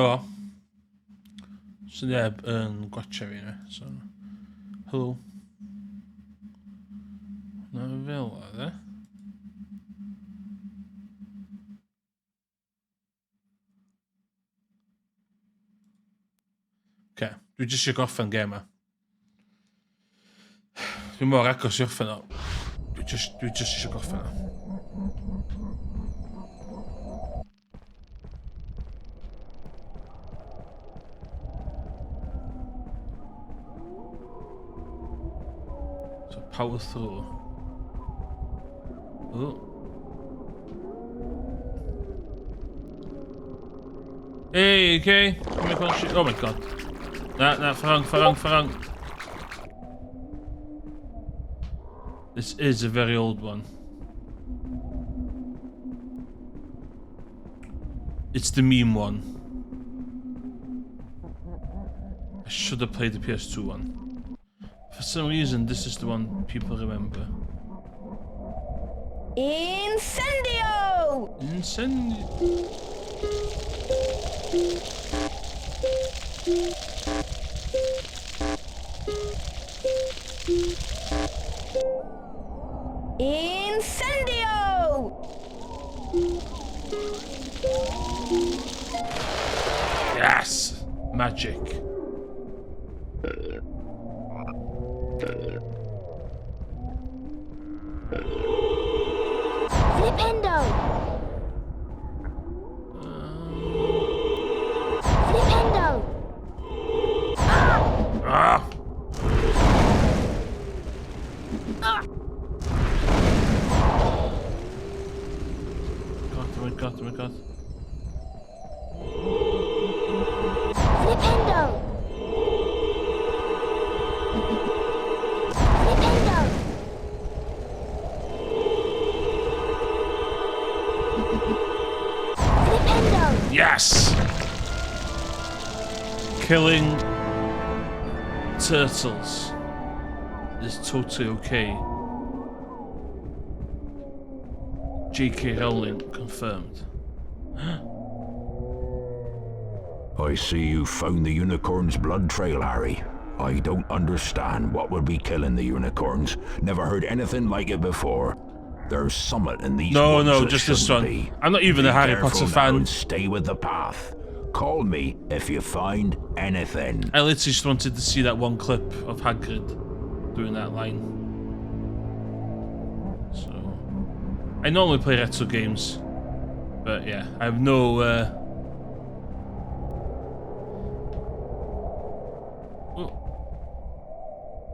well. So yeah, gotcha yine. So hello. Ne var Okay, dwi jyst eisiau gorffen gêm yma. Dwi mor agos i orffen o. Dwi jyst eisiau gorffen o. So power through. Oh. Hey, okay. Oh my god. Nah, farang. This is a very old one. It's the meme one. I should have played the PS2 one. For some reason, this is the one people remember. Incendio! Incendio! Incendio! Yes! Magic. Flipendo! Flipendo! Ah! God. Flipendo! Yes! Killing turtles is totally okay. J.K. Rowling confirmed. I see you found the unicorn's blood trail, Harry. I don't understand what would be killing the unicorns. Never heard anything like it before. There's summit in these woods No, that just this shouldn't one. be. I'm not even a Harry Careful Potter now fan. and stay with the path. Call me if you find anything. I literally just wanted to see that one clip of Hagrid doing that line. So, I normally play retro games, but yeah, I have no.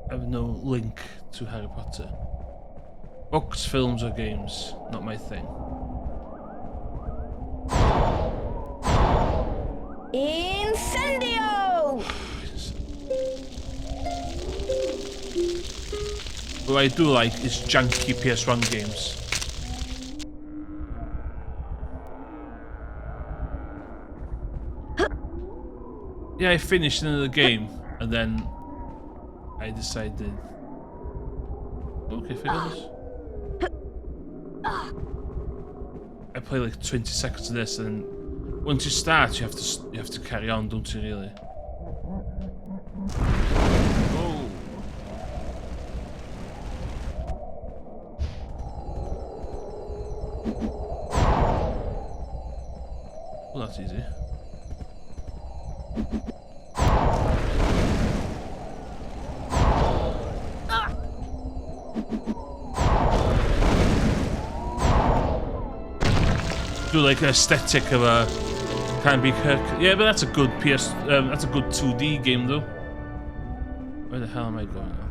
I have no link to Harry Potter. Books, films, or games, not my thing. Incendio! What I do like is janky PS1 games. Yeah, I finished another game and then I decided, okay, figures. I play like 20 seconds of this, and once you start, you have to carry on, don't you? Really? Oh. Well, that's easy. Do like an aesthetic of a can be yeah, but that's a good that's a good 2D game though. Where the hell am I going now?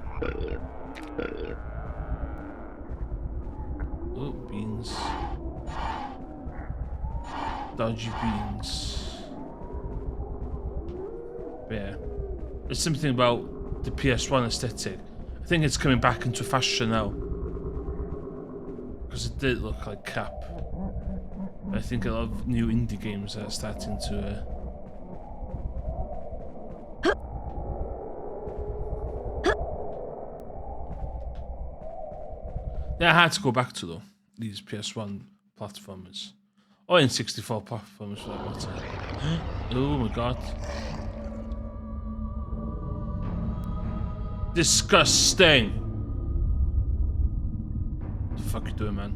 Oh, beans. Dodgy beans. But yeah, there's something about the PS1 aesthetic. I think it's coming back into fashion now, because it did look like crap. I think a lot of new indie games are starting to they're hard to go back to though, these PS1 platformers. Or N64 platformers for that matter. Oh my god. Disgusting. What the fuck you doing, man?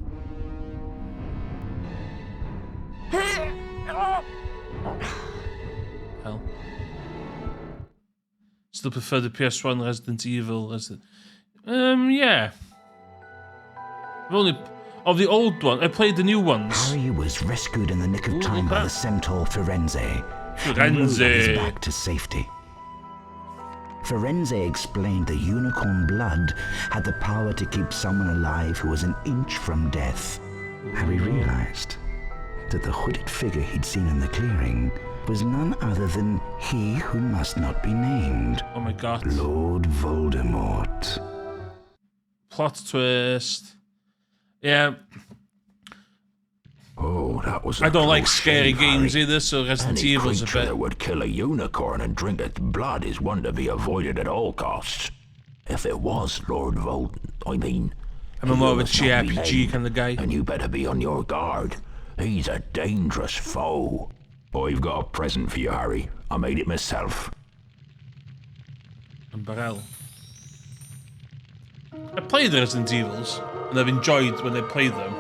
Hell. Still prefer the PS1 Resident Evil. Yeah. I've only of the old one. I played the new ones. Harry was rescued in the nick of time by the centaur Firenze. Firenze. He rode back to safety. Firenze explained the unicorn blood had the power to keep someone alive who was an inch from death. Harry realized that the hooded figure he'd seen in the clearing was none other than he who must not be named. Oh my god. Lord Voldemort. Plot twist. Yeah. Oh, that was. I don't like close scary shave, games Harry. either, so Resident Any Evil's a creature bit. that would kill a unicorn and drink its blood is one to be avoided at all costs. If it was Lord I'm more of a must not be JRPG named, kind of guy. and you better be on your guard. He's a dangerous foe. I've got a present for you, Harry. I made it myself. And Barrel. I played the Resident Evils, and I've enjoyed when I played them.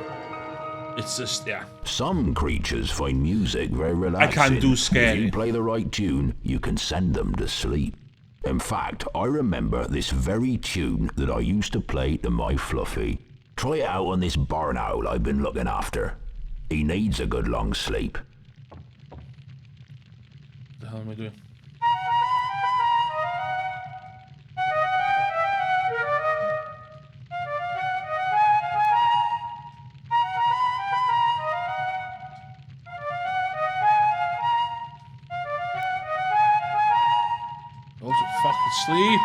It's just, yeah. Some creatures find music very relaxing. I can't do scary. If you play the right tune, you can send them to sleep. In fact, I remember this very tune that I used to play to my Fluffy. Try it out on this barn owl I've been looking after. He needs a good long sleep. What the hell am I doing? Go to fucking sleep.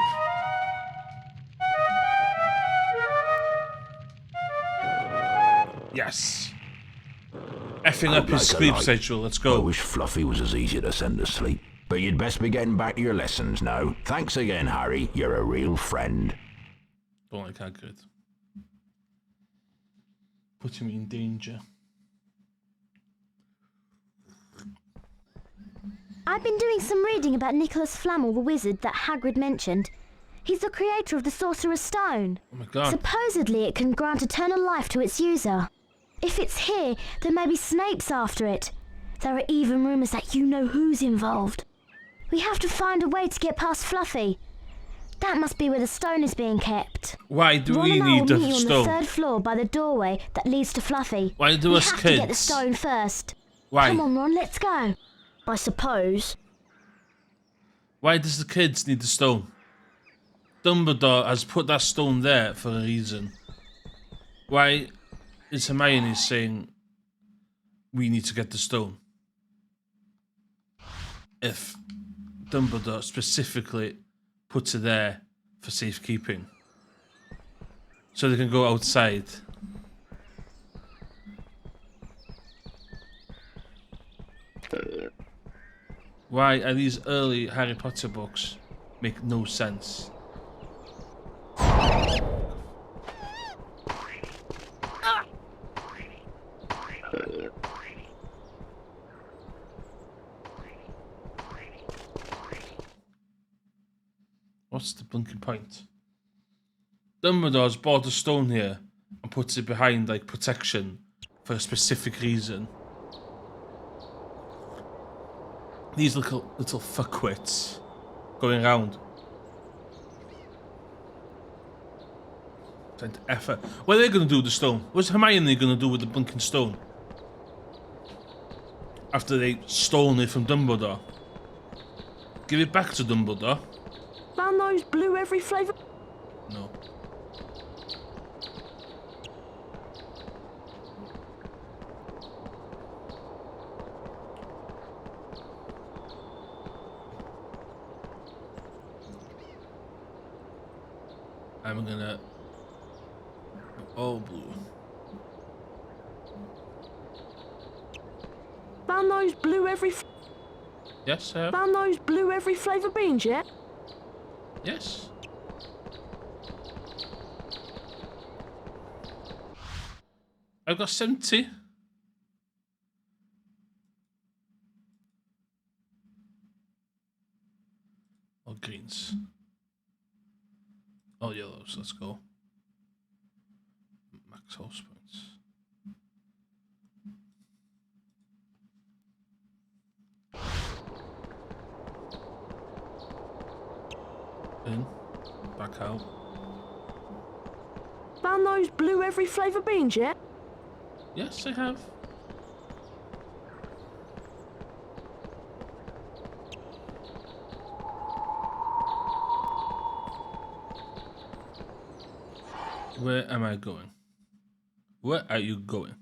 Yes. Effing up his Like a sleep light. schedule. Let's I go. wish Fluffy was as easy to send to sleep. But you'd best be getting back to your lessons now. Thanks again, Harry. You're a real friend. Don't like Hagrid. Putting me in danger. I've been doing some reading about Nicholas Flamel, the wizard that Hagrid mentioned. He's the creator of the Sorcerer's Stone. Oh my god. Supposedly it can grant eternal life to its user. If it's here, then maybe Snape's after it. There are even rumours that you know who's involved. We have to find a way to get past Fluffy. That must be where the stone is being kept. Why do Ron we and I need will the meet you on the stone? 3rd floor by the doorway that leads to Fluffy. Why do we us have to get the kids? stone first. Why? Come on, Ron, let's go. I suppose. Why does the kids need the stone? Dumbledore has put that stone there for a reason. Why is Hermione saying we need to get the stone? If Dumbledore specifically puts it there for safekeeping. So they can go outside. Why are these early Harry Potter books make no sense? What's the blinking point? Dumbledore's bought a stone here and puts it behind like protection for a specific reason. These little fuckwits going around. Trying to effort. What are they going to do with the stone? What's Hermione going to do with the blinking stone? After they stolen it from Dumbledore. Give it back to Dumbledore. Found those blue every flavour? No. I'm gonna... Oh, blue. Found those blue every Yes, I have. Found those blue every flavour beans yet? Yes. I've got 70. greens. All yellows. Let's go. Max house points. In. Back out. Found those blue every flavour beans yet? Yes, I have. Where am I going? Where are you going?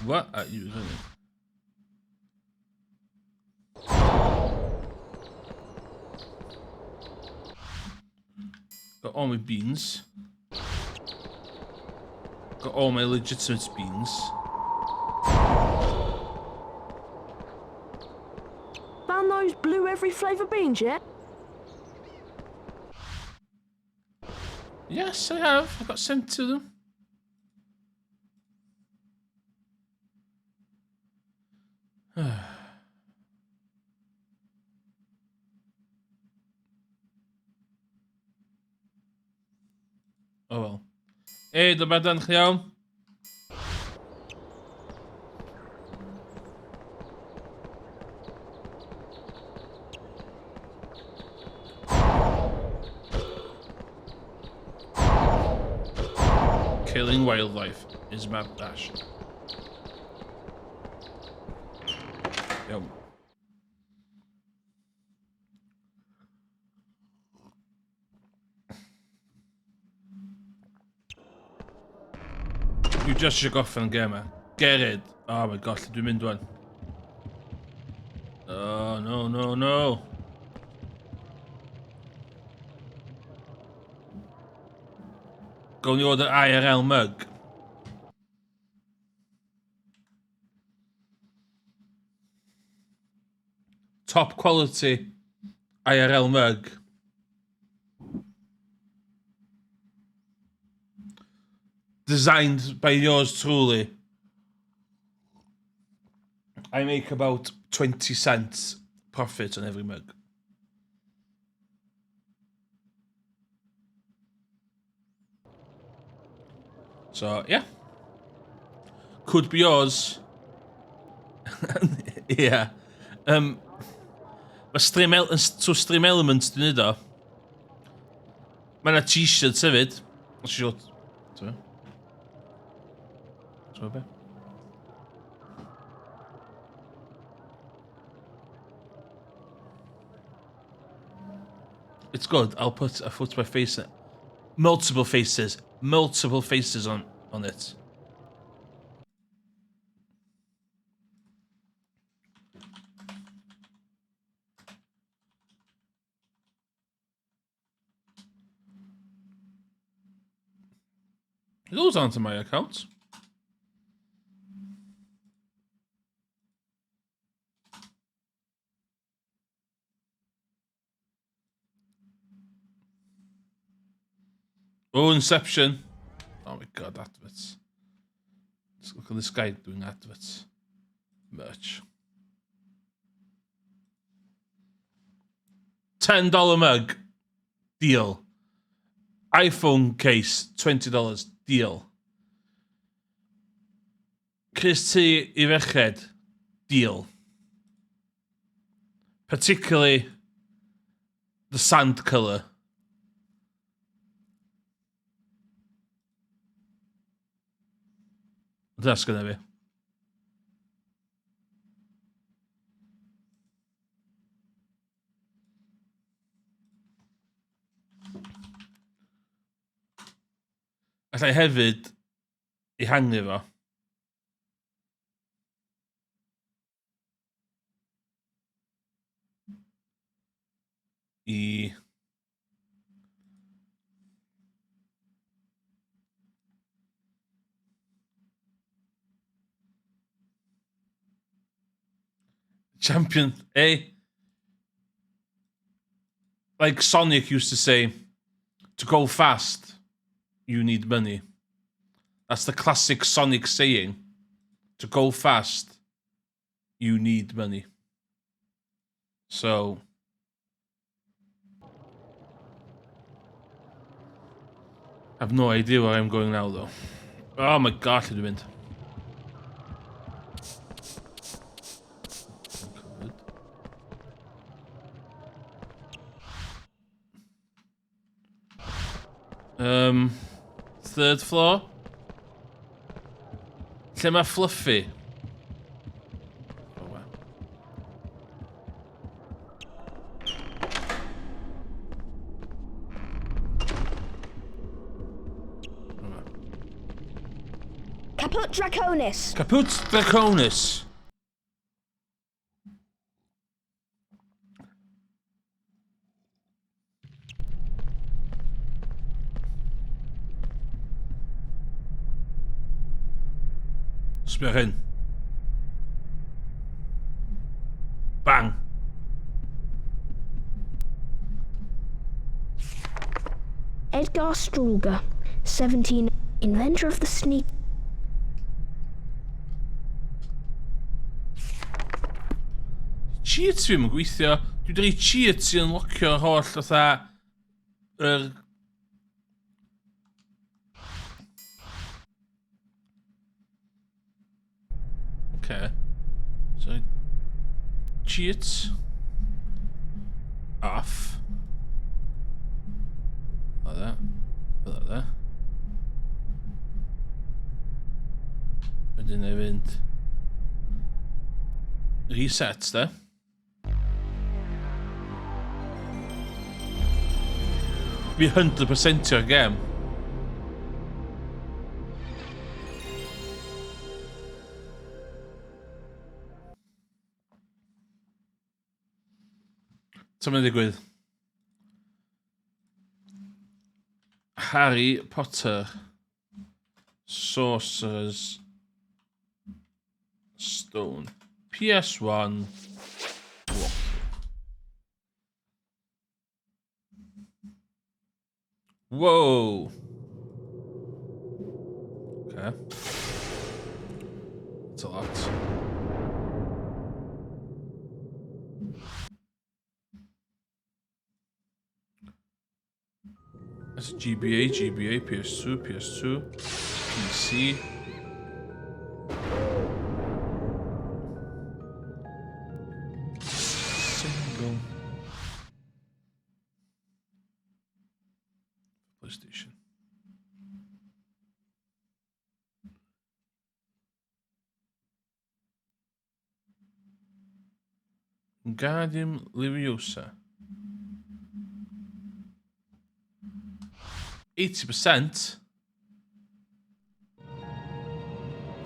What are you doing? Got all my beans. Got all my legitimate beans. Found those blue every flavour beans yet? Yes, I have. I got sent to them. Oh wel. Hé, dat ben dan jou. Killing wildlife is my passion. Yo. You just shook off van gamer. Get it. Oh my god, dwi'n mynd wan. Oh, no, no, no. Gawn ni order IRL mug. Top quality IRL mug. Designed by yours truly. I make about 20 cents profit on every mug. So, yeah. Could be yours. Yeah. Mae stream elements dyn ni do. Mae yna t-shirts hefyd. Short. Sorry. Sorry, be? It's good. I'll put my face in it. Multiple faces on it. It goes onto my account. Oh, Inception. Oh my god, adverts. Let's look at this guy doing adverts. Merch. $10 mug. Deal. iPhone case, $20. Deal. Chris T I ferched. Deal. Particularly the sand colour. That's gonna be. Allai hefyd I hangu fo. I champion, eh? Like Sonic used to say, to go fast, you need money. That's the classic Sonic saying. To go fast, you need money. So, I have no idea where I'm going now, though. Oh my god, to the wind. Third floor. Lle mae Fluffy? Oh, wow. Caput Draconis. Caput Draconis. Sbio hyn. Bang. Edgar Struger, 17, inventor of the sneak. Cheats fi yn gweithio. Dwi wedi rhoi cheats i unlockio'r holl fatha... Okay. So... Cheats. Off. Like that. Like that. Wedyn ei fynd... Resets, de. Fi 100% o'r gem. Ta mae'n digwydd? Harry Potter Sorcerer's Stone PS1 Whoa. Okay. That's a lot. That's GBA, PS2, PC. Single. PlayStation. Guardium Leviosa. 80%.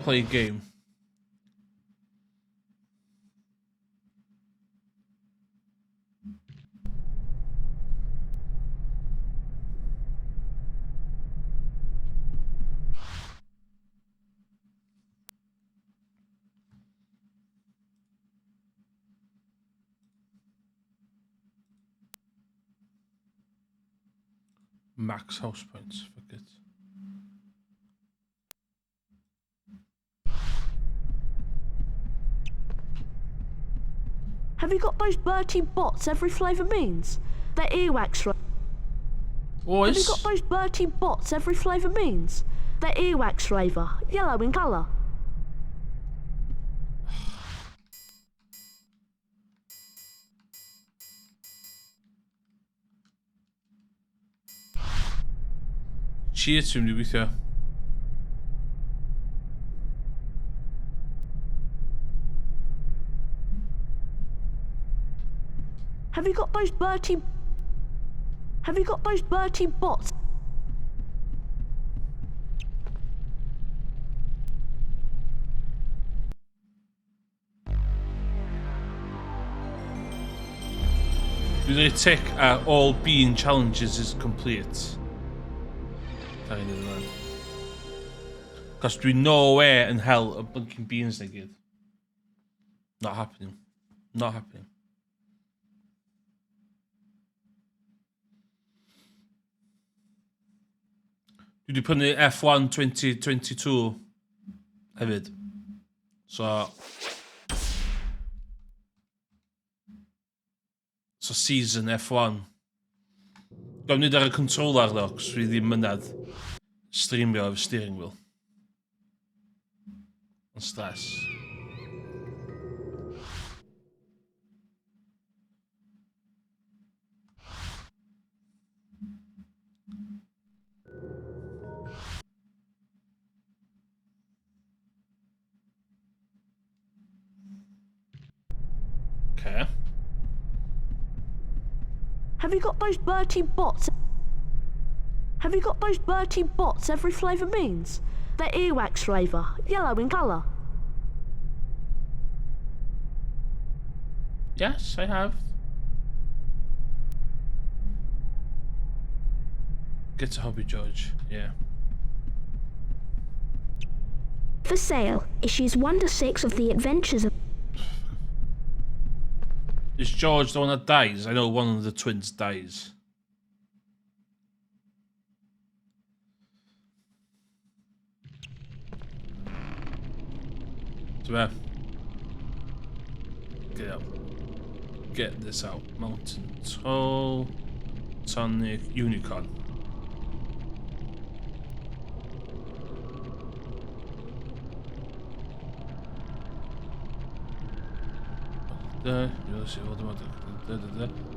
Play game. Max house points, fuck it. Have you got those Bertie Bott's every flavour beans? They're earwax flavour. Boys. Have you got those Bertie Bott's every flavour beans? They're earwax flavour, yellow in colour. Cheers from the gweithio. Have you got those Bertie... Have you got those Bertie Bott's? Do they tick all bean challenges is complete? Because we know where in hell a bunking beans they get. Not happening. Not happening. Dwi wedi prynu F1 2022 hefyd. So season F1. Gawn ni ar y controller ddo, cos fi ddim mynedd streamio efo steering wheel. Yn stress. Okay. Have you got those Bertie bots? Have you got those Bertie bots every flavour beans? They're earwax flavour, yellow in colour. Yes, I have. Get a hobby, George. Yeah. For sale, issues 1 to 6 of The Adventures of... Is George the one that dies? I know one of the twins dies. So get up. Get this out. Mountain Toe. Tonic Unicorn.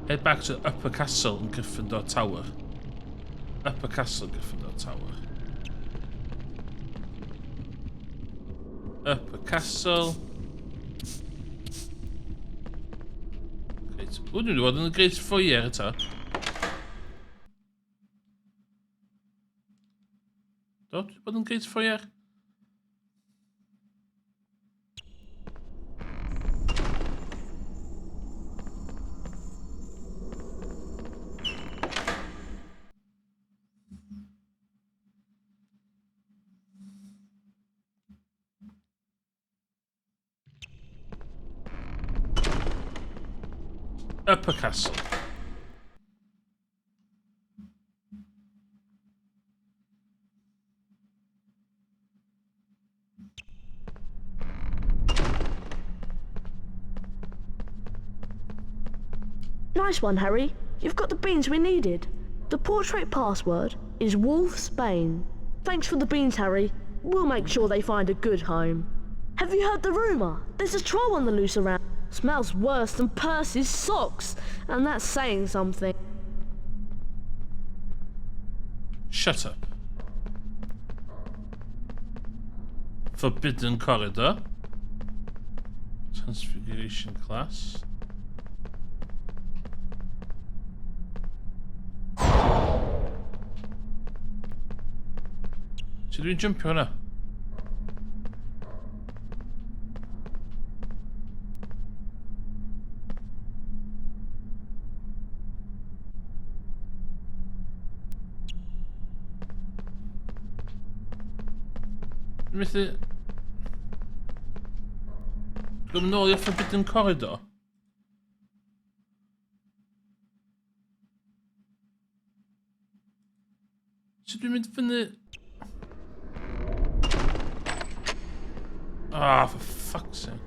Head back to Upper Castle in Gryffindor Tower. Upper Castle, Gryffindor Tower. Upper Castle. Great. O, dwi'n bod yn y Great Foyer eto. Do, dwi'n bod yn Great Foyer. Upper Castle. Nice one, Harry. You've got the beans we needed. The portrait password is Wolfsbane. Thanks for the beans, Harry. We'll make sure they find a good home. Have you heard the rumour? There's a troll on the loose around. Smells worse than Percy's socks, and that's saying something. Shut up. Forbidden Corridor. Transfiguration class. Should we jump hwnna? Methu... Gwm nôl i'r Forbidden Corridor. Sut dwi'n mynd fyny... Ah, for fuck's sake.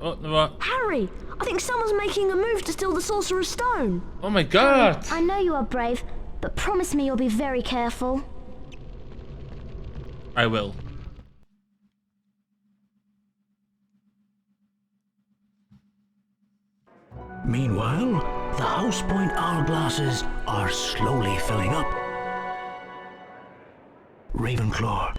Oh, no. Harry, I think someone's making a move to steal the Sorcerer's Stone. Oh my god! I know you are brave, but promise me you'll be very careful. I will. Meanwhile, the House Point hourglasses are slowly filling up. Ravenclaw.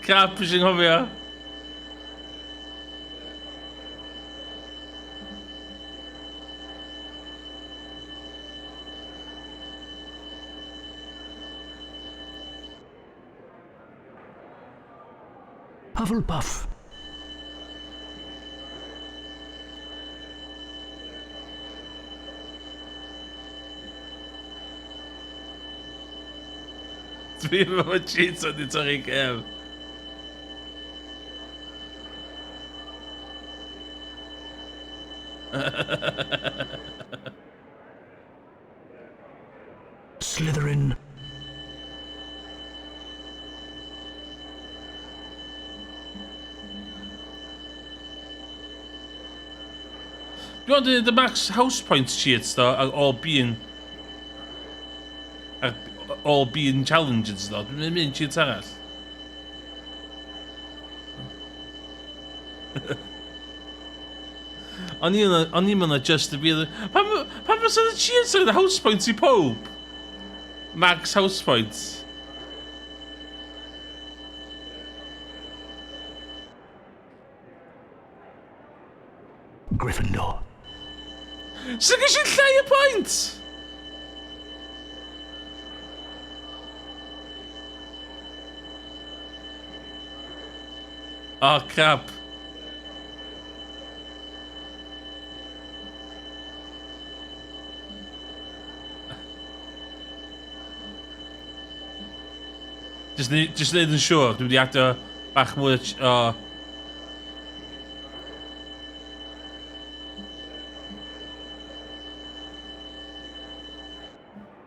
Cap sy'n hofio. Hufflepuff. Dwi efo cheats o'n di torri gem. Slytherin. You want the max house points cheats though are all being challenges though. Dwi'n mynd cheats arall. O'n i'n mynd just to be the... Pan fysa the cheats ar the house points I pob? Max house points. Gryffindor. So ges i'n llai o points? Oh crap. Just neud yn siŵr, dwi'n wedi ado bach mwy o...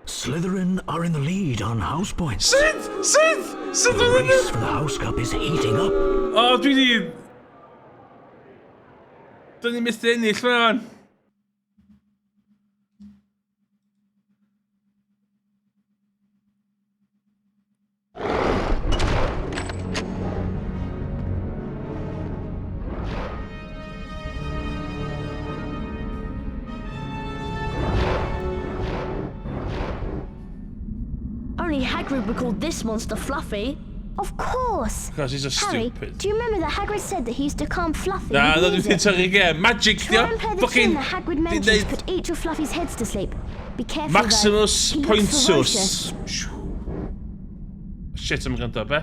Slytherin are in the lead on house points. Syd! The race for the House Cup is heating up. O, dwi di... Dyn ni'n methu ennill fan. Only Hagrid would call this monster Fluffy. Of course. Because he's a Harry, stupid. do you remember that Hagrid said that he used to calm Fluffy Na, with na dwi'n music? ffitio again. Magic, Try and play the tune that Hagrid mentioned to Did put each of Fluffy's heads to sleep. Be careful Maximus though. He looks ferocious. Pointsus. Shit, I'm going to be.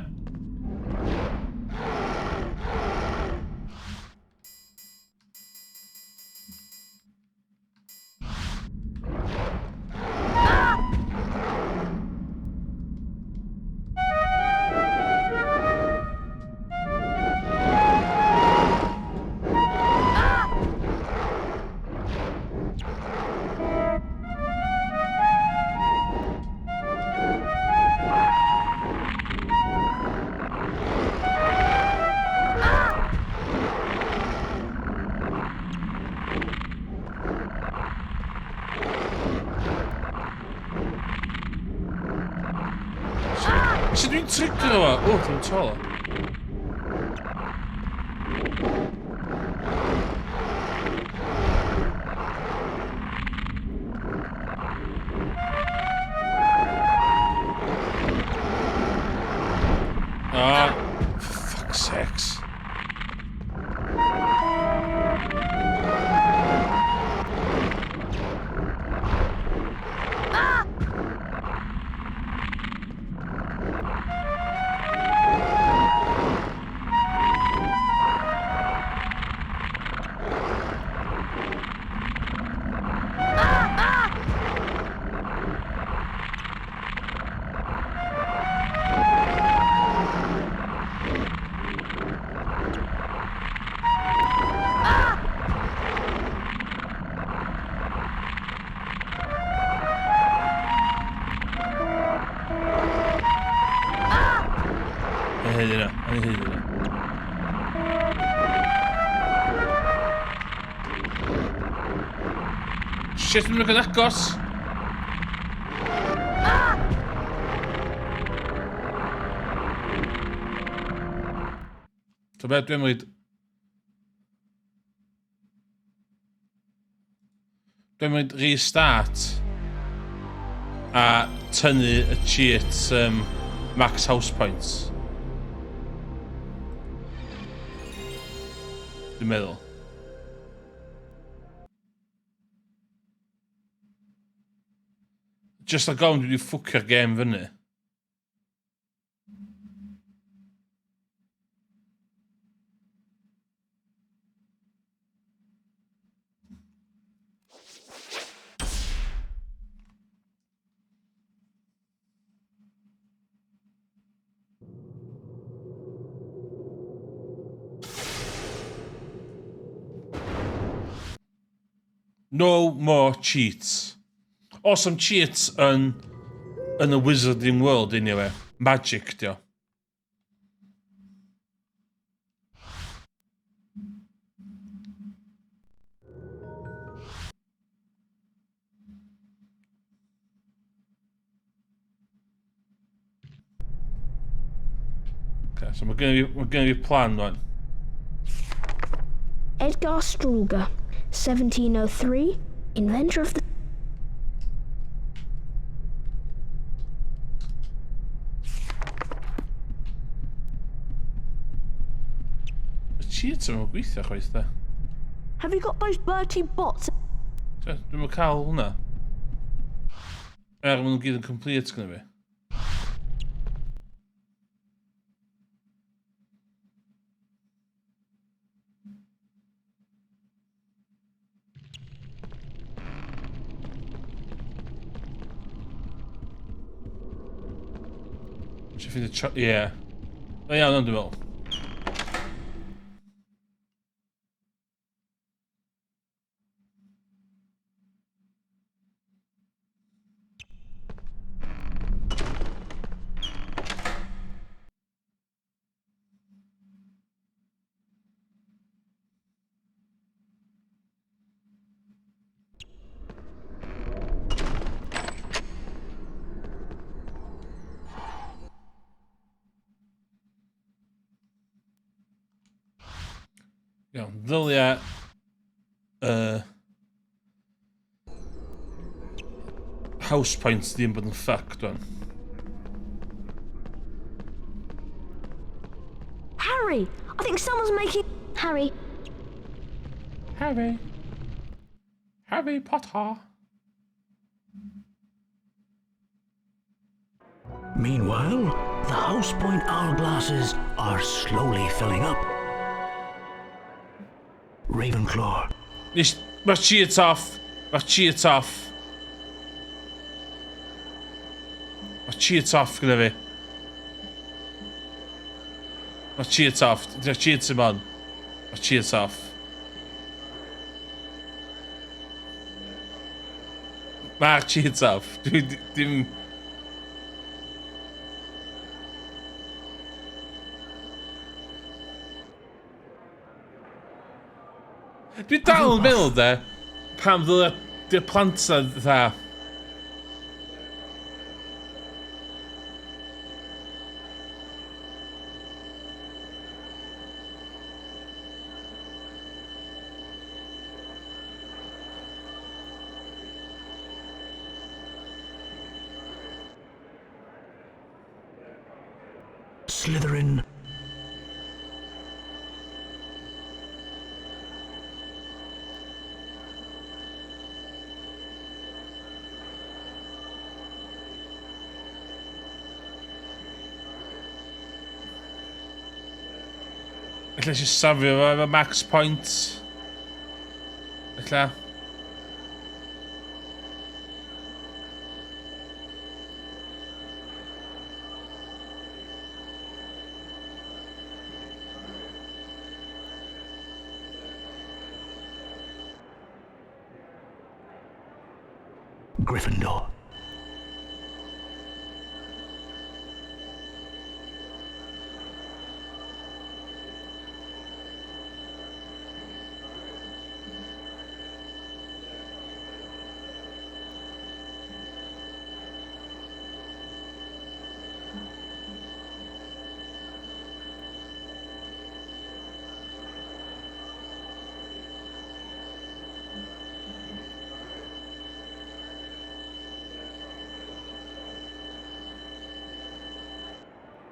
Sut dwi'n trigger o? O, dwi'n tolo. For fuck's sakes. Shit, dwi'n mynd yn agos. So beth dwi'n mynd... Dwi'n mynd restart a tynnu y cheat max house points. Dwi'n meddwl. Just like gawn dwi wedi ffwcio'r game fyny. No more cheats. Or some cheats yn y wizarding world anyway. Magic, dio. Okay, so we're gonna be plan one. Edgar Strulger, 1703, inventor of the... Y cheats yma'n gweithio chwaith da. Have you got those Bertie bots? Dwi'n cael hwnna. Maen nhw'n gyd yn complete gyda fi. Eisiau ffeindio... Ie. O iawn, dwi'n meddwl. Iawn, ddyliau... house points ddim bod yn ffuck, dwi'n. Harry, I think someone's making... Harry, Harry. Harry Potter. Meanwhile, the house point hourglasses are slowly filling up. Ravenclaw. Mae'r cheat off. Mae'r cheat off. Mae'r cheat off gyda fi. Mae'r cheat off. Mae'r cheat yn on. Mae'r cheat off. Mae'r cheat off. Dim... Dwi dal yn meddwl de, pam ddylai'r plant na dda. Slytherin. Ella eisiau safio fo efo max points. Ella. Gryffindor.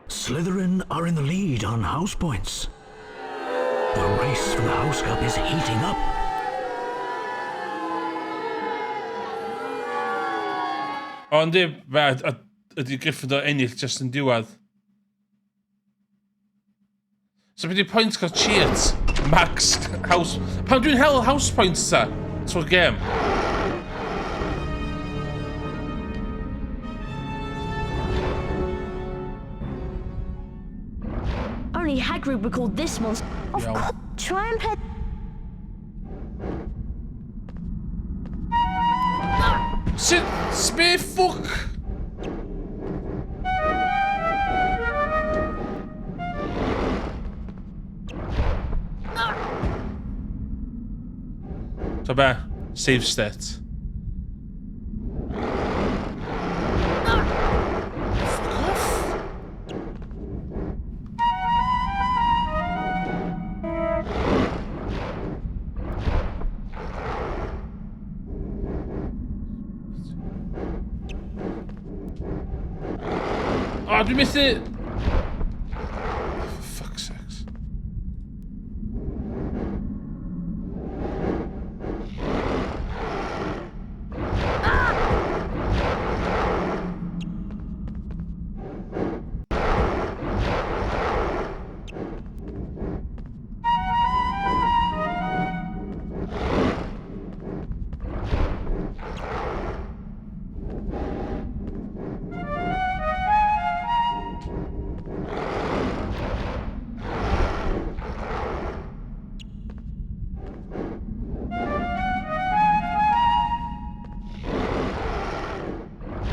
Slytherin are in the lead on house points. The race for the House Cup is heating up. O, yndi, ydy Gryffindor ennill just yn diwedd. So beth yw pwynt cael cheat? Max house... Pan dwi'n hel house points ta? Trwy'r gêm. Only Hagrid would call this monster. of course, try and play... Sit, spare fuck. Så bare save stat. Ah, du missade! For fuck's sakes.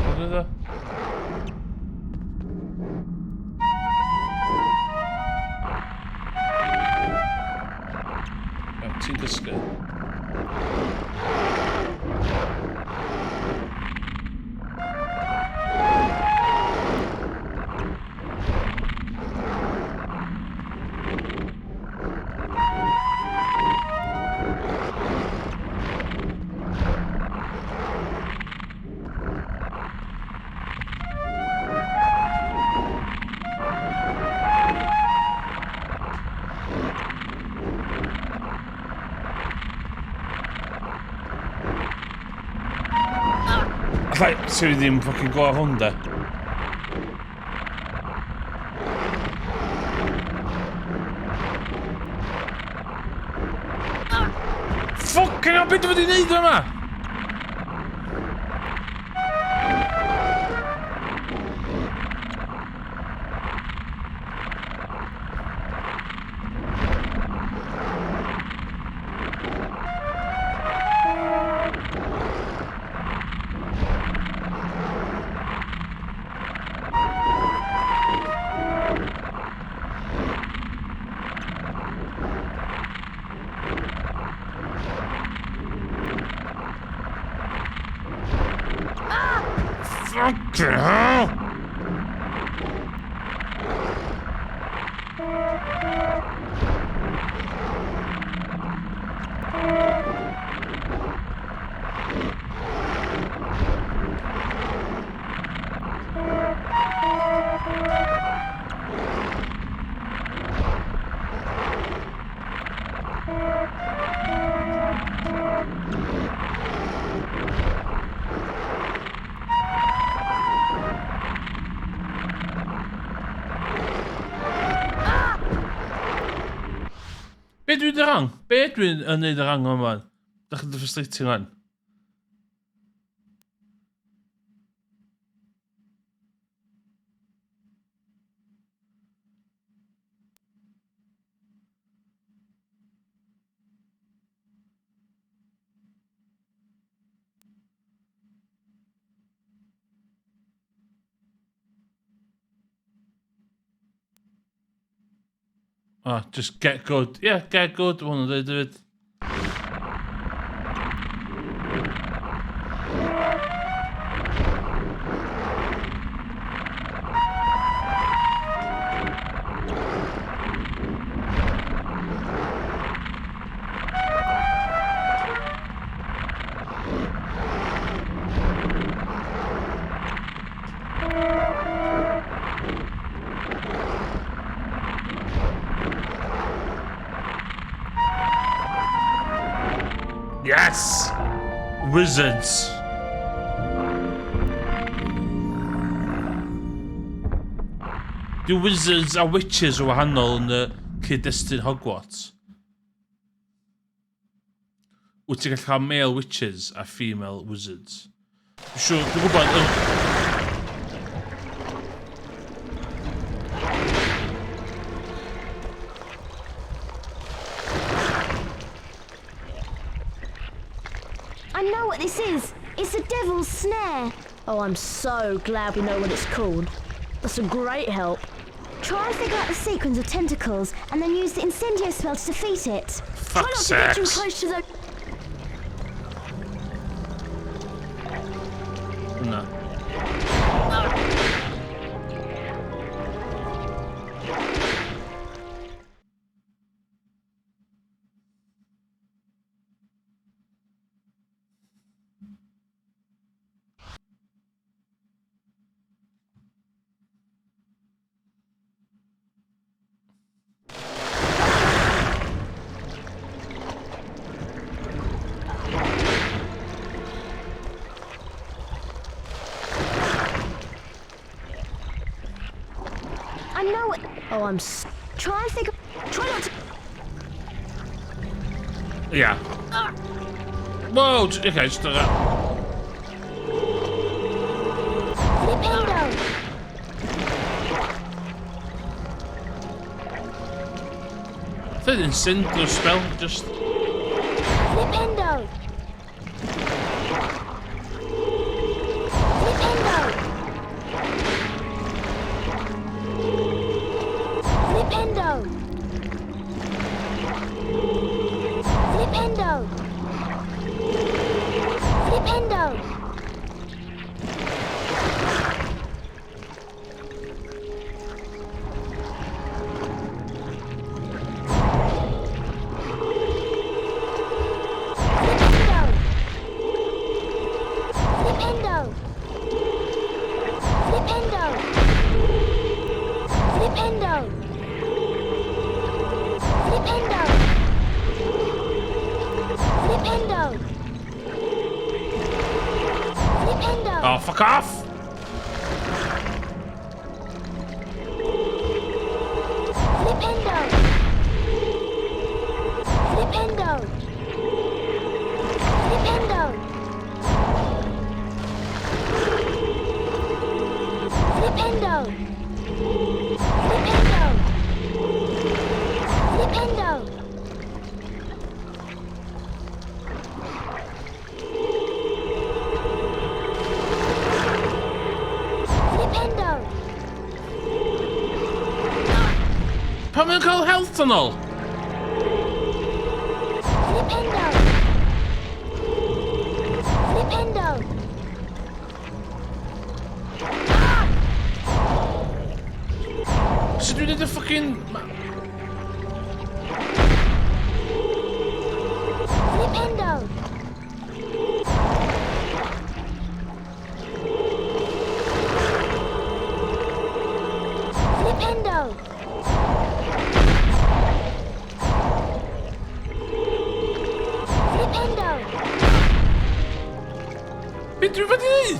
Vad är det? Jag tänker ska. Like, ser du din fucking gå hundar? Fuck, kan jag byta för din idrottarna? Fucking hell! Be dwi'n rang? Be dwi'n yn neud y rang yma? Da chi'n frustrating hwn? Ah, just get good. Yeah, get good. One of they do it. Yes! Wizards. Do wizards a witches o wahanol yn y cyd-destun Hogwarts? Wyt ti'n gallu cael male witches a female wizards? Dwi'n gwybod... I know what this is. It's a devil's snare. Oh, I'm so glad we know what it's called. That's a great help. Try and figure out the sequence of tentacles and then use the incendio spell to defeat it. Try not Fuck's to get too sakes. close to the... No. I know it. Oh, Try and figure... Try not to... Yeah. Whoa, okay, just do that. Flipendo. I think the incendio spell just... Flipendo. Flipendo. Flipendo. Flipendo. Flipendo. Flipendo. Flipendo. Flipendo. Flipendo. Flipendo. Flipendo. Oh, fuck off! Flipendo. Flipendo. Flipendo. Flipendo. Flipendo. Flipendo. Flipendo. Permanent health tunnel! Flipendo. Flipendo. So do we need the fucking... Flipendo. Flipendo. Flipendo. Vet du vad det är?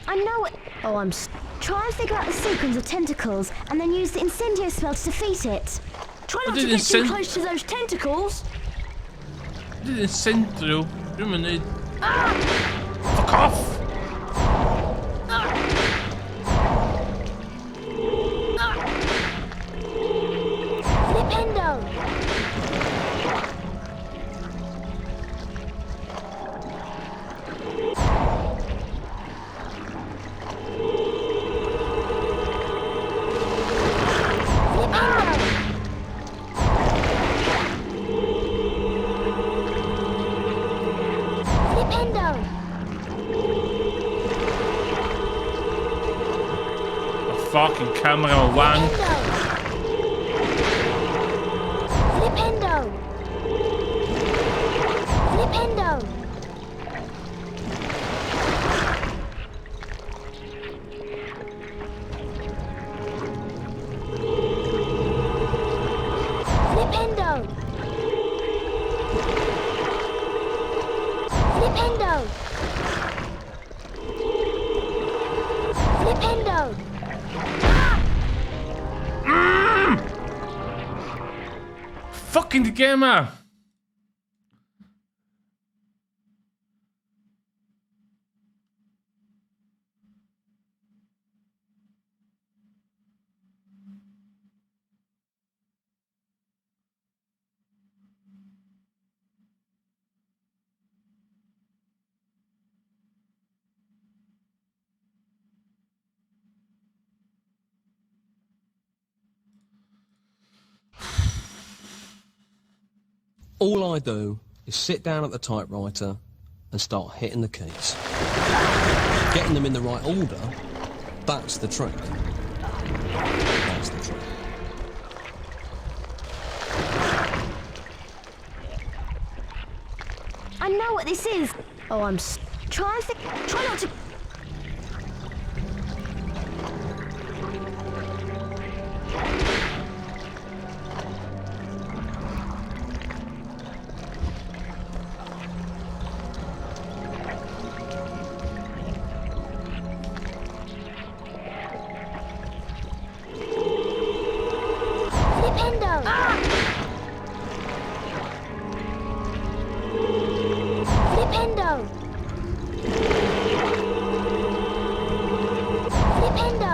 I know it. Oh, Try and figure out the sequence of tentacles and then use the incendio spell to defeat it. Try not did to get too incen- close to those tentacles. Det är centro. Du menar... Fuck off! Flipendo. Flipendo. A fucking camera wank. Flipendo. Flipendo. Flipendo. Flipendo. Flipendo. Fucking gamer! All I do is sit down at the typewriter and start hitting the keys. Getting them in the right order, that's the trick. That's the trick. I know what this is. Oh, Try not to. Flipendo! Flipendo! Flipendo!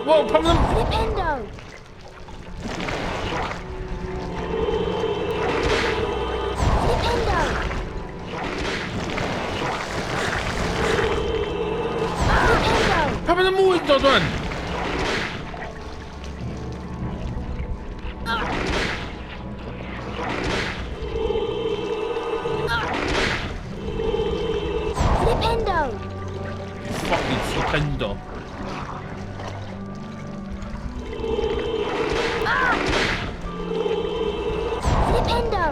Whoa, problem! Flipendo! Flipendo! Flipendo! Problem molto, Don! Flipendo! Fucking flipendo. Flipendo!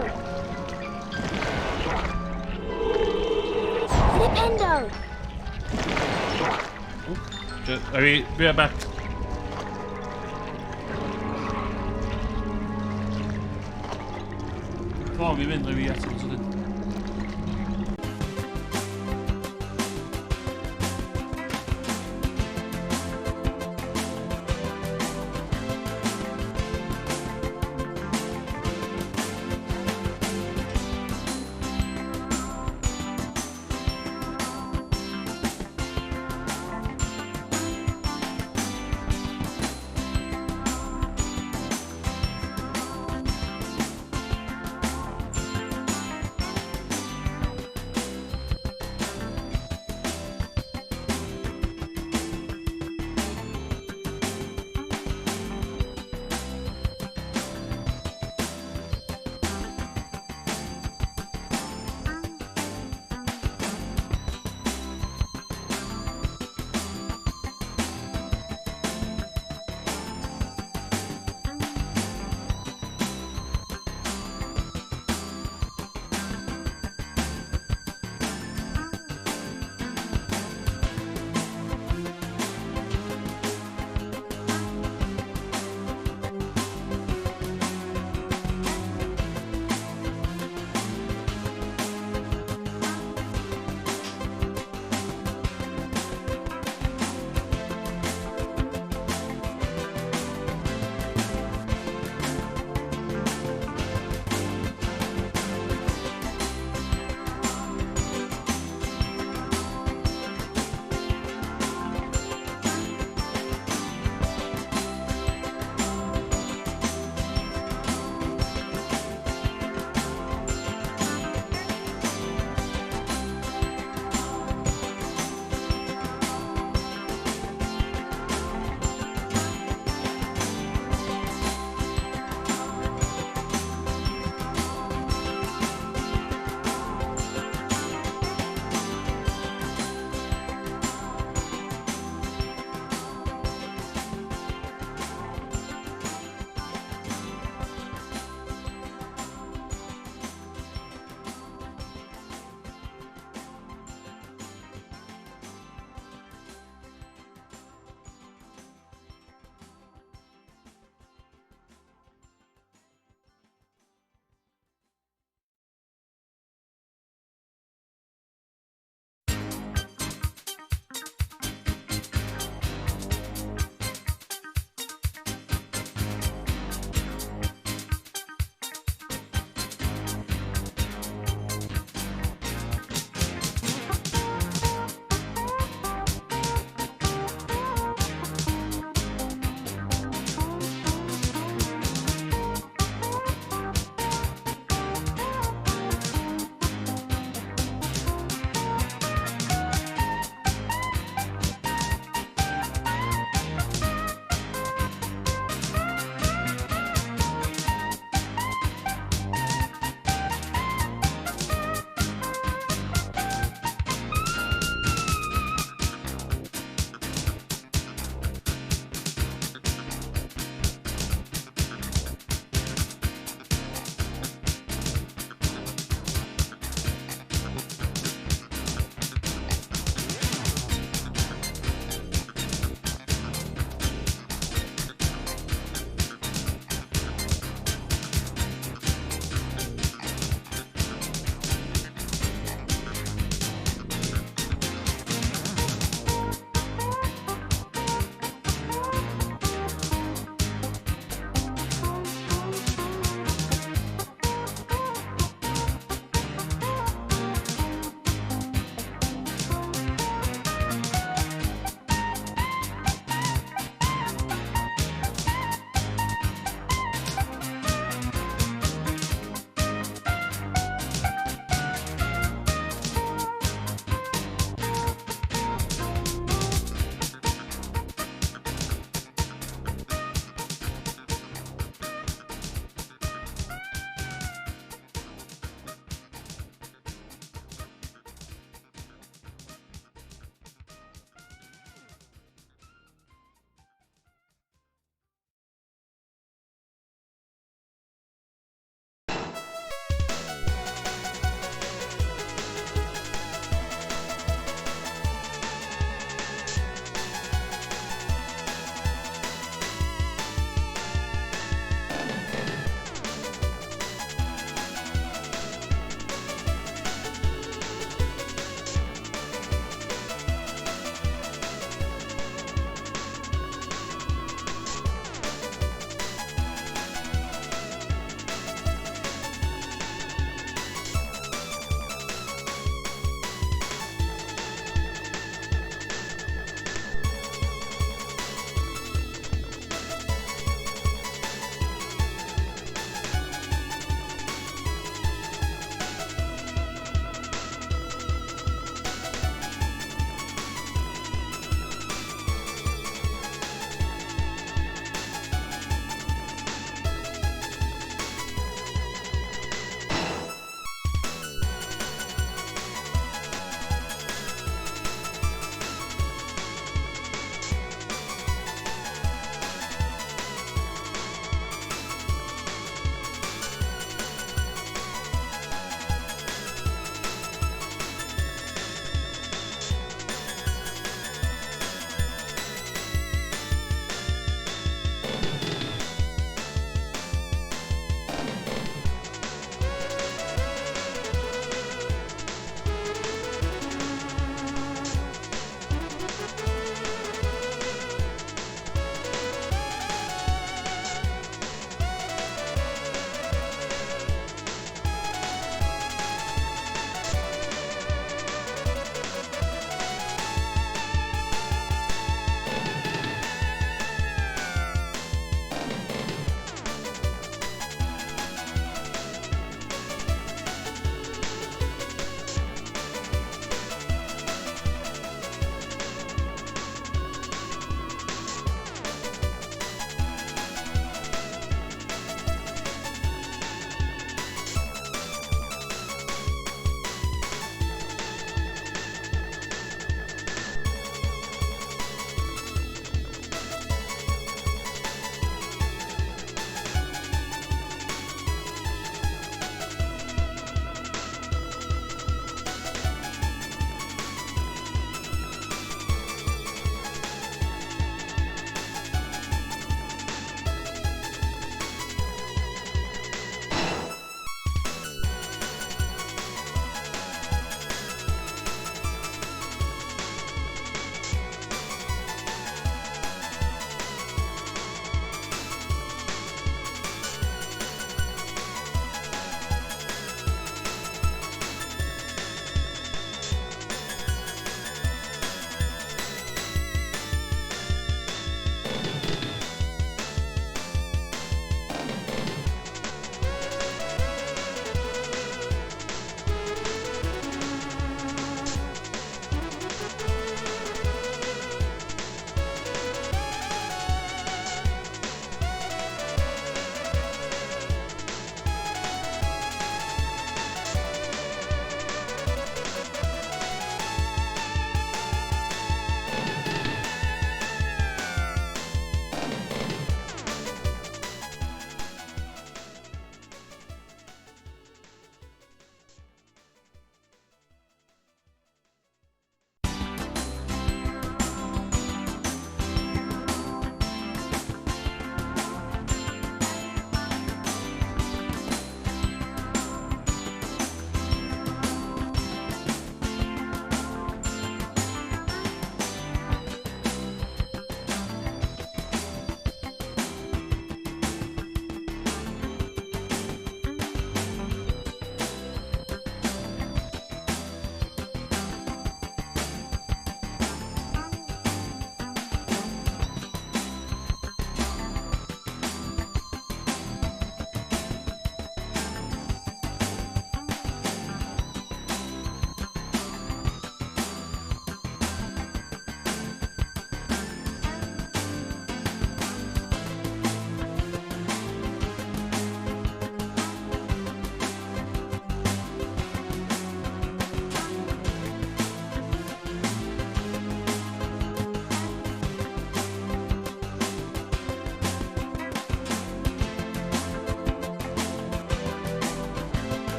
Flipendo! Be right back. Fan, vi vinner vi etter, så det...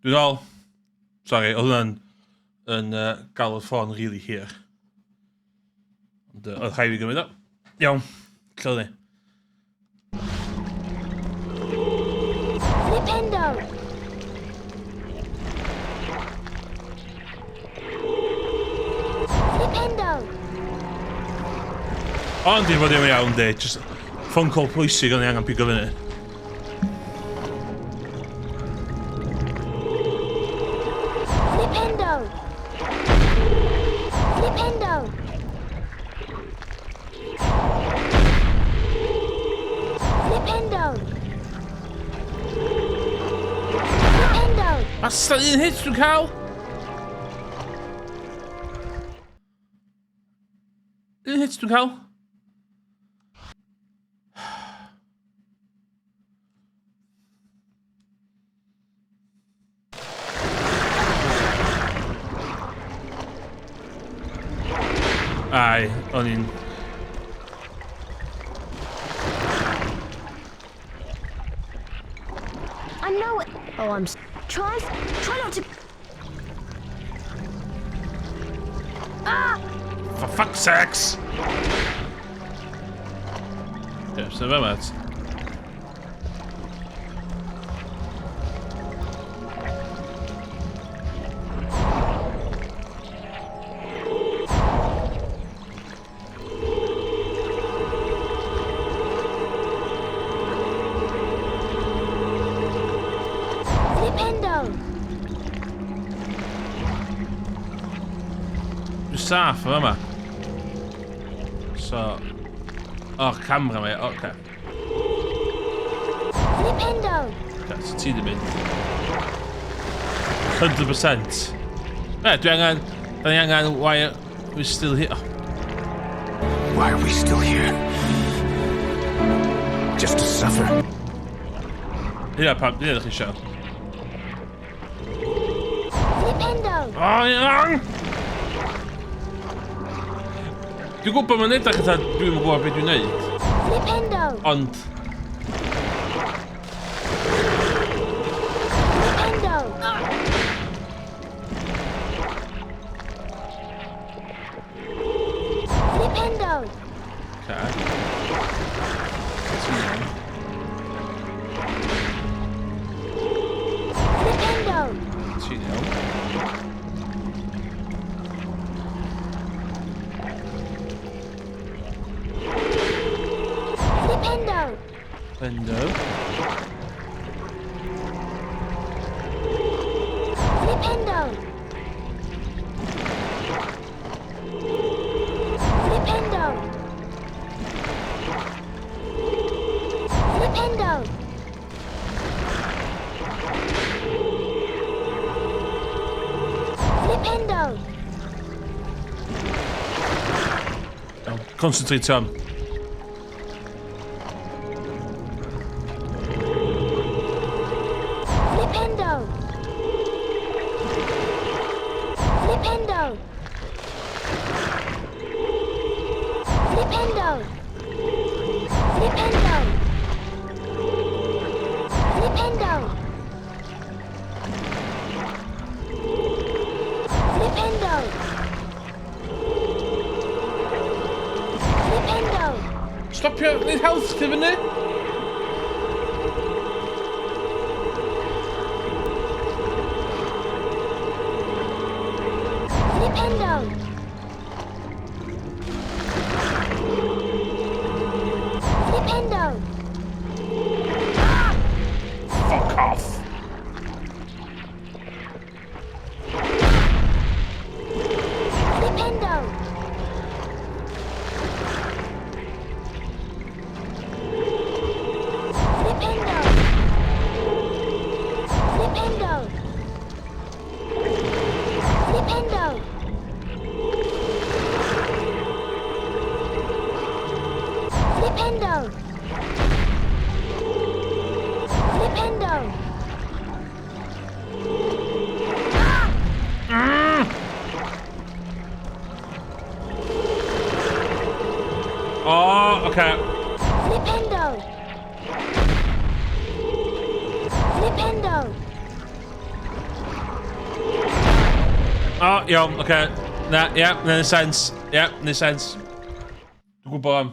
Dwi'n ôl. Sorry, oedd hwnna'n gael y ffôn really hir. Ond oedd rhaid fi gymryd o. Iawn, lle ni? Flipendo! Flipendo! Ond di fod ddim iawn di, just phone call pwysig o'n i angen pigo fyny. Flipendo! Flipendo! Flipendo! Flipendo! Basta un hit dwi'n cael! Un hit dwi'n cael? Ai, o'n i'n... I know it. Oh, try not to. Ah! For fuck's sakes! Ja, så vem vet? Flipendo! Du saff yma. So... Oh, camera me, oce. Flipendo! Okay, so ti di mynd. 100%. Dwi angen... Da ni angen why we're still here. Oh, Why are we still here? Just to suffer? hynna ydych chi isio. Flipendo! O, iawn! Dwi'n gwybod mae'n edrych eitha dwi'n gwybod beth dwi'n neud. Flipendo! Ond... Flipendo! Flipendo! Okay. Ti'n iawn. Flipendo! Ti'n iawn. Flipendo! Window. Flipendo! Flipendo! Flipendo! Flipendo! Iawn. Concentrate Tom. Flipendo! Flipendo! Flipendo! Flipendo! Flipendo! Flipendo! Flipendo! Stopio, neud health chdi fyny. Flipendo! Flipendo! Fuck off. Flipendo! Flipendo! Flipendo! Flipendo! Flipendo! Flipendo! Oh, okay. Flipendo! Flipendo! Oh, yeah, okay. Nah, yeah, makes sense. Yeah, makes sense. Good boy.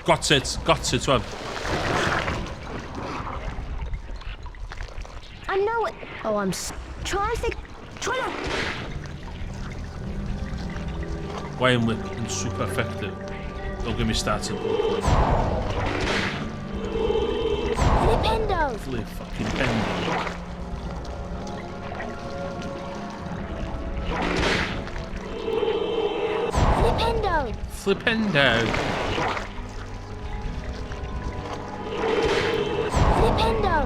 Got it, one. I know it. Oh, I'm Try and think. Try to. Wayne Whip and super effective. Don't get me started. Flipendo. Flip fucking pendo. Flipendo. Flipendo. Flipendo.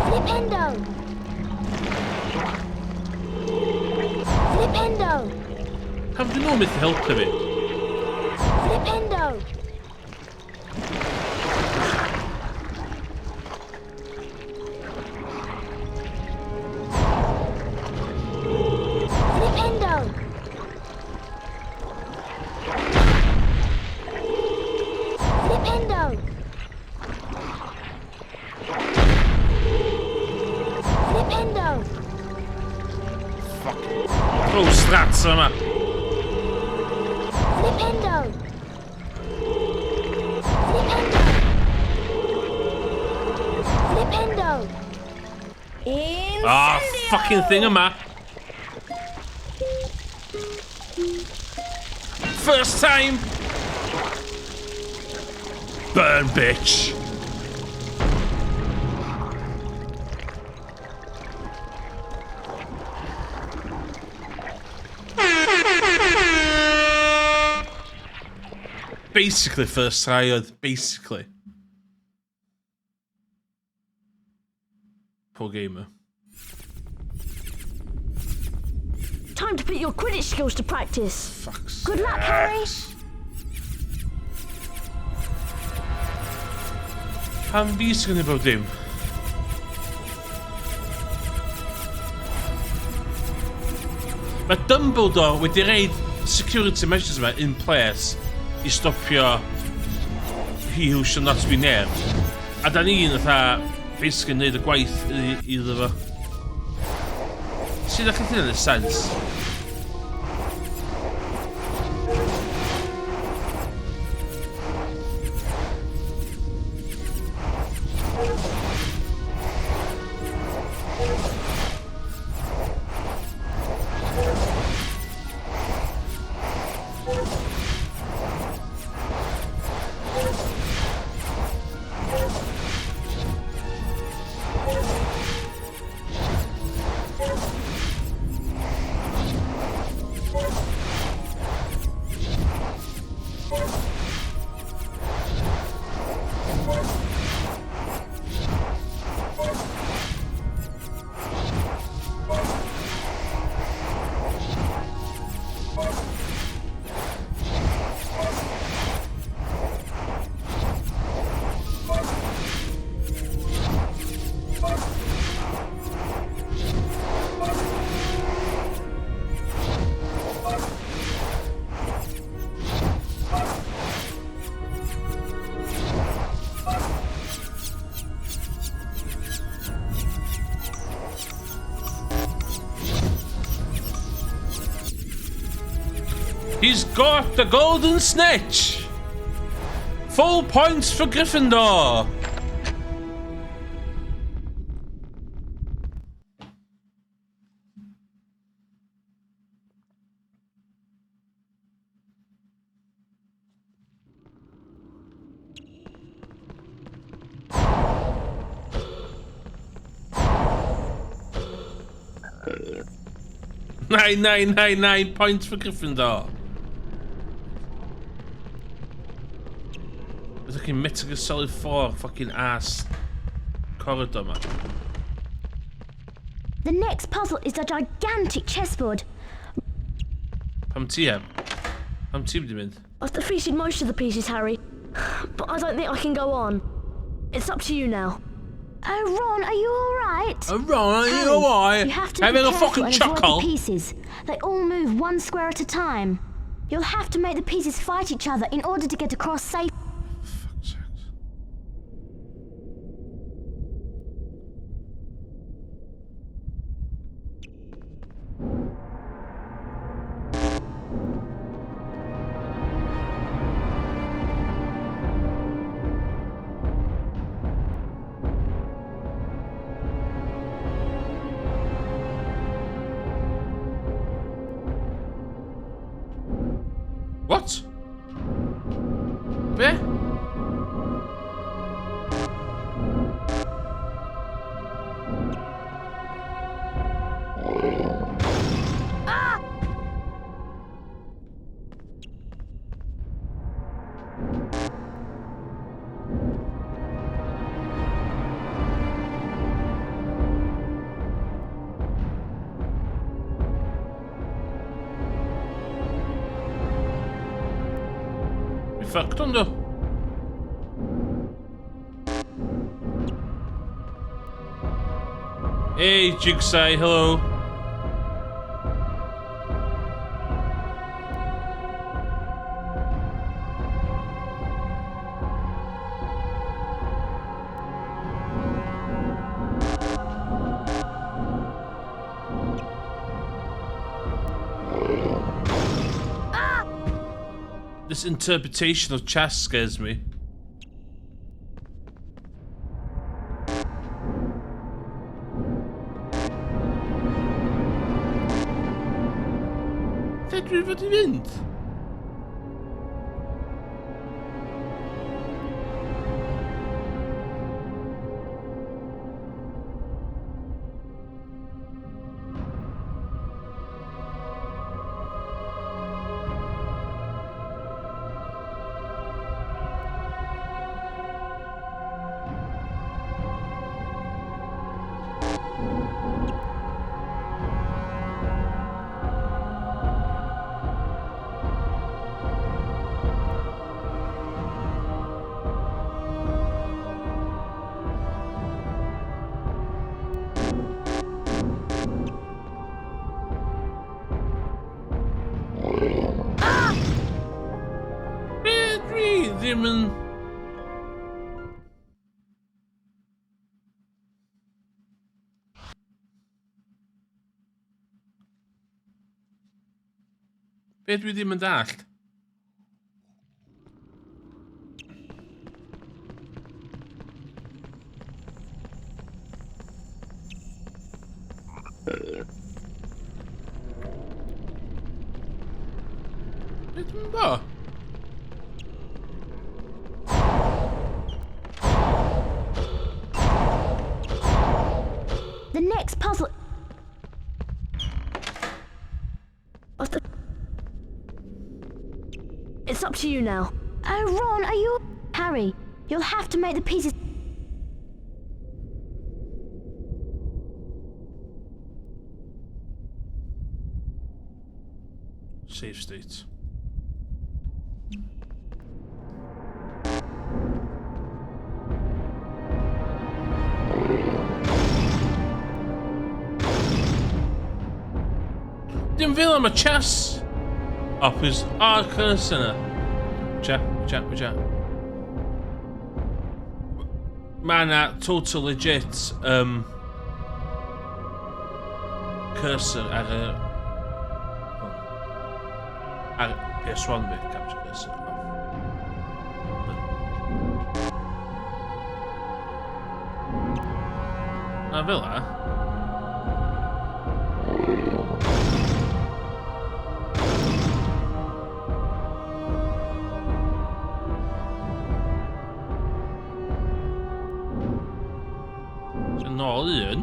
Flipendo. Flipendo. Have you no myth help to me? Flipendo. Flipendo. Flipendo. Flipendo. Fuck. Oh, strats, man. Flipendo. Flipendo. Flipendo. Ah, fucking thingama. First time. Burn, bitch. Basically, first try, basically. Poor gamer. time to put your Quidditch skills to practice. Fuck's Good luck, Harry. Han visar about him. Mae Dumbledore wedi reid security measures yma in place I stopio he who shall not be named. A da ni'n fatha basically neud y gwaith iddo fo. Sy'n eich yn sens? He's got the golden snitch! Full points for Gryffindor! Nine points for Gryffindor. Fucking Metal Gear Solid 4 fucking ass corridor, man. The next puzzle is a gigantic chessboard. Pam ti heb? Pam ti wedi mynd? I've defeated most of the pieces, Harry. but I don't think I can go on. It's up to you now. Oh, Ron, are you alright? Alright, you Harry, alright? You have to Having be a careful fucking and avoid chuckle. the pieces. They all move one square at a time. You'll have to make the pieces fight each other in order to get across safe. Fuck's sakes. What? Where? Vi fucked dem då. Hey, Jigsaw, hello. This interpretation of chess scares me. Vet du wat hij wint? Demon. Weet wie die me daagt? Weet hem daar? The next puzzle. It's up to you now. Oh, Ron, are you... Harry, you'll have to make the pieces... Save states. Den vill ha med chess. Up his cursor. Chat. Man, that total legit cursor at PS1 with capture cursor off. Villa. Ian.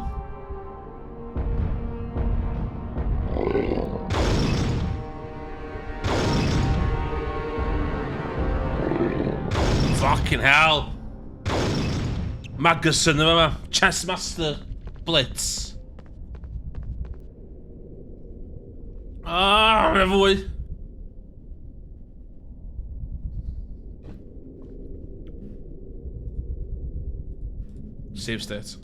Fucking hell. Magnuson, remember? Chessmaster Blitz. Ah, whatever way. Save state.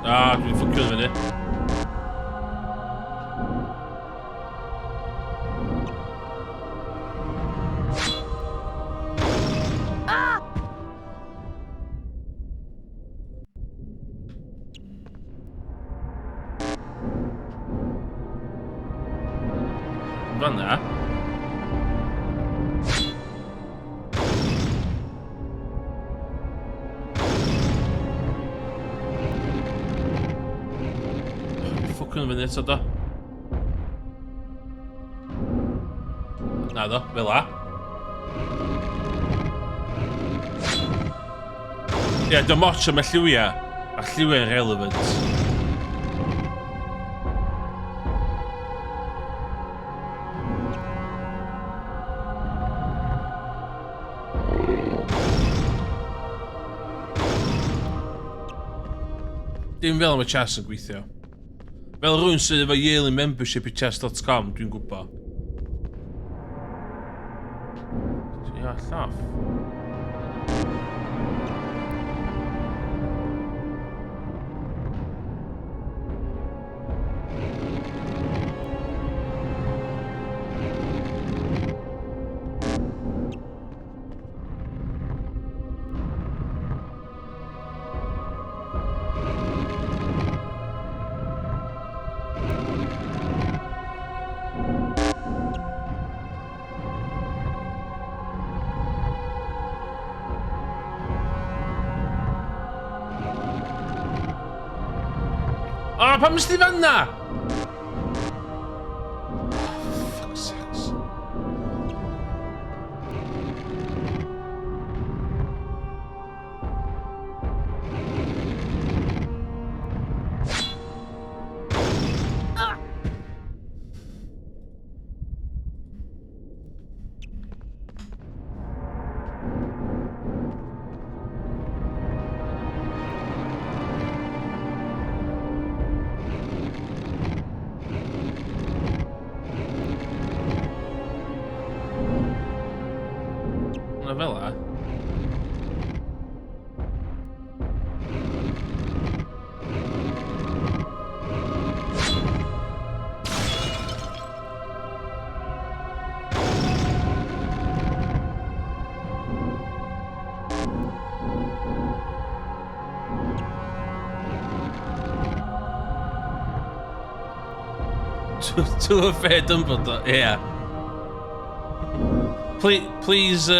Ah, dwi'n ffwcio fyny. Fanna. Ffwcio fyny eto do. Na do, fel a. Ie, dim ots am y lliwiau. A lliwiau'n relevant. Dim fel am y chess yn gweithio. Fel rhywun sydd efo yearly membership i chess.com, dwi'n gwybod. Ia, llaff. O, pam ysdi fanna? Fuck's sakes. Na fel a. To a fair Dumbledore, yeah. Please,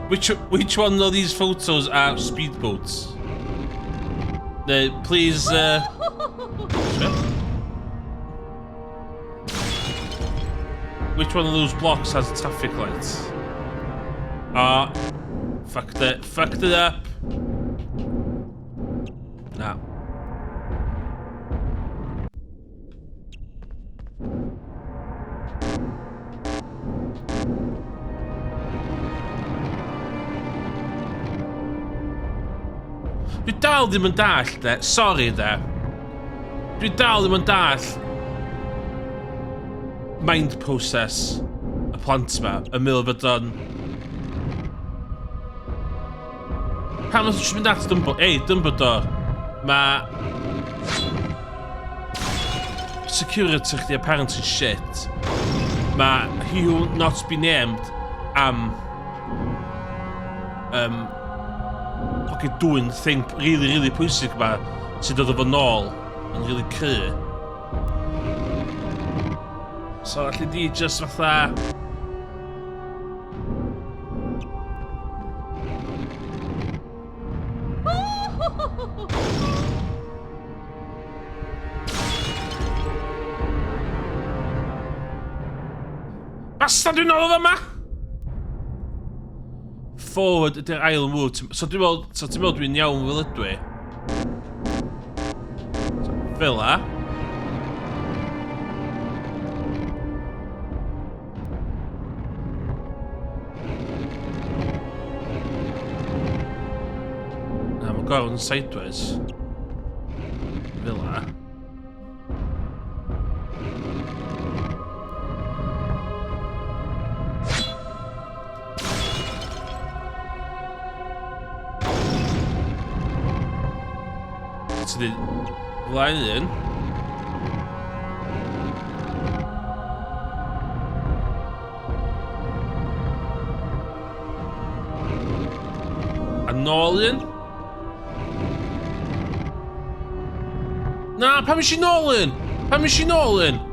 which one of these photos are speedboats? Please, which one of those blocks has traffic lights? Ah, fucked it up. Nah. Dwi dal ddim yn dall, de. Sori, de. Dwi dal ddim yn dall mind process y plant ma, y mil fod o'n... Pan oedd eisiau mynd at Dumbledore... Ei, Dumbledore, ma... security chdi apparently shit. Ma he who not be named am... fucking doing thing really pwysig ma sy'n dod efo nôl yn really cry. So allu di just fatha... Basta dwi'n ôl yma! forward ydy'r ail move. So dwi'n meddwl dwi'n iawn fel ydw i. Fel la. A mae'n gorfod yn sideways. Fel la. Sydd flaen un. A nôl un. Na, pam eisiau nôl un? Pam eisiau nôl un?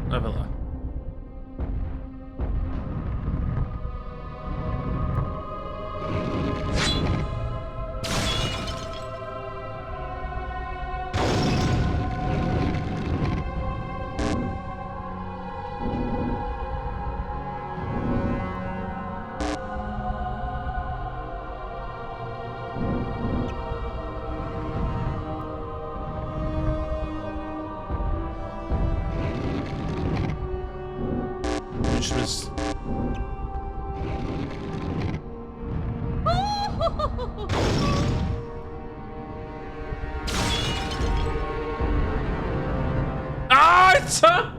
A fel la. Christmas. Ah, it's a...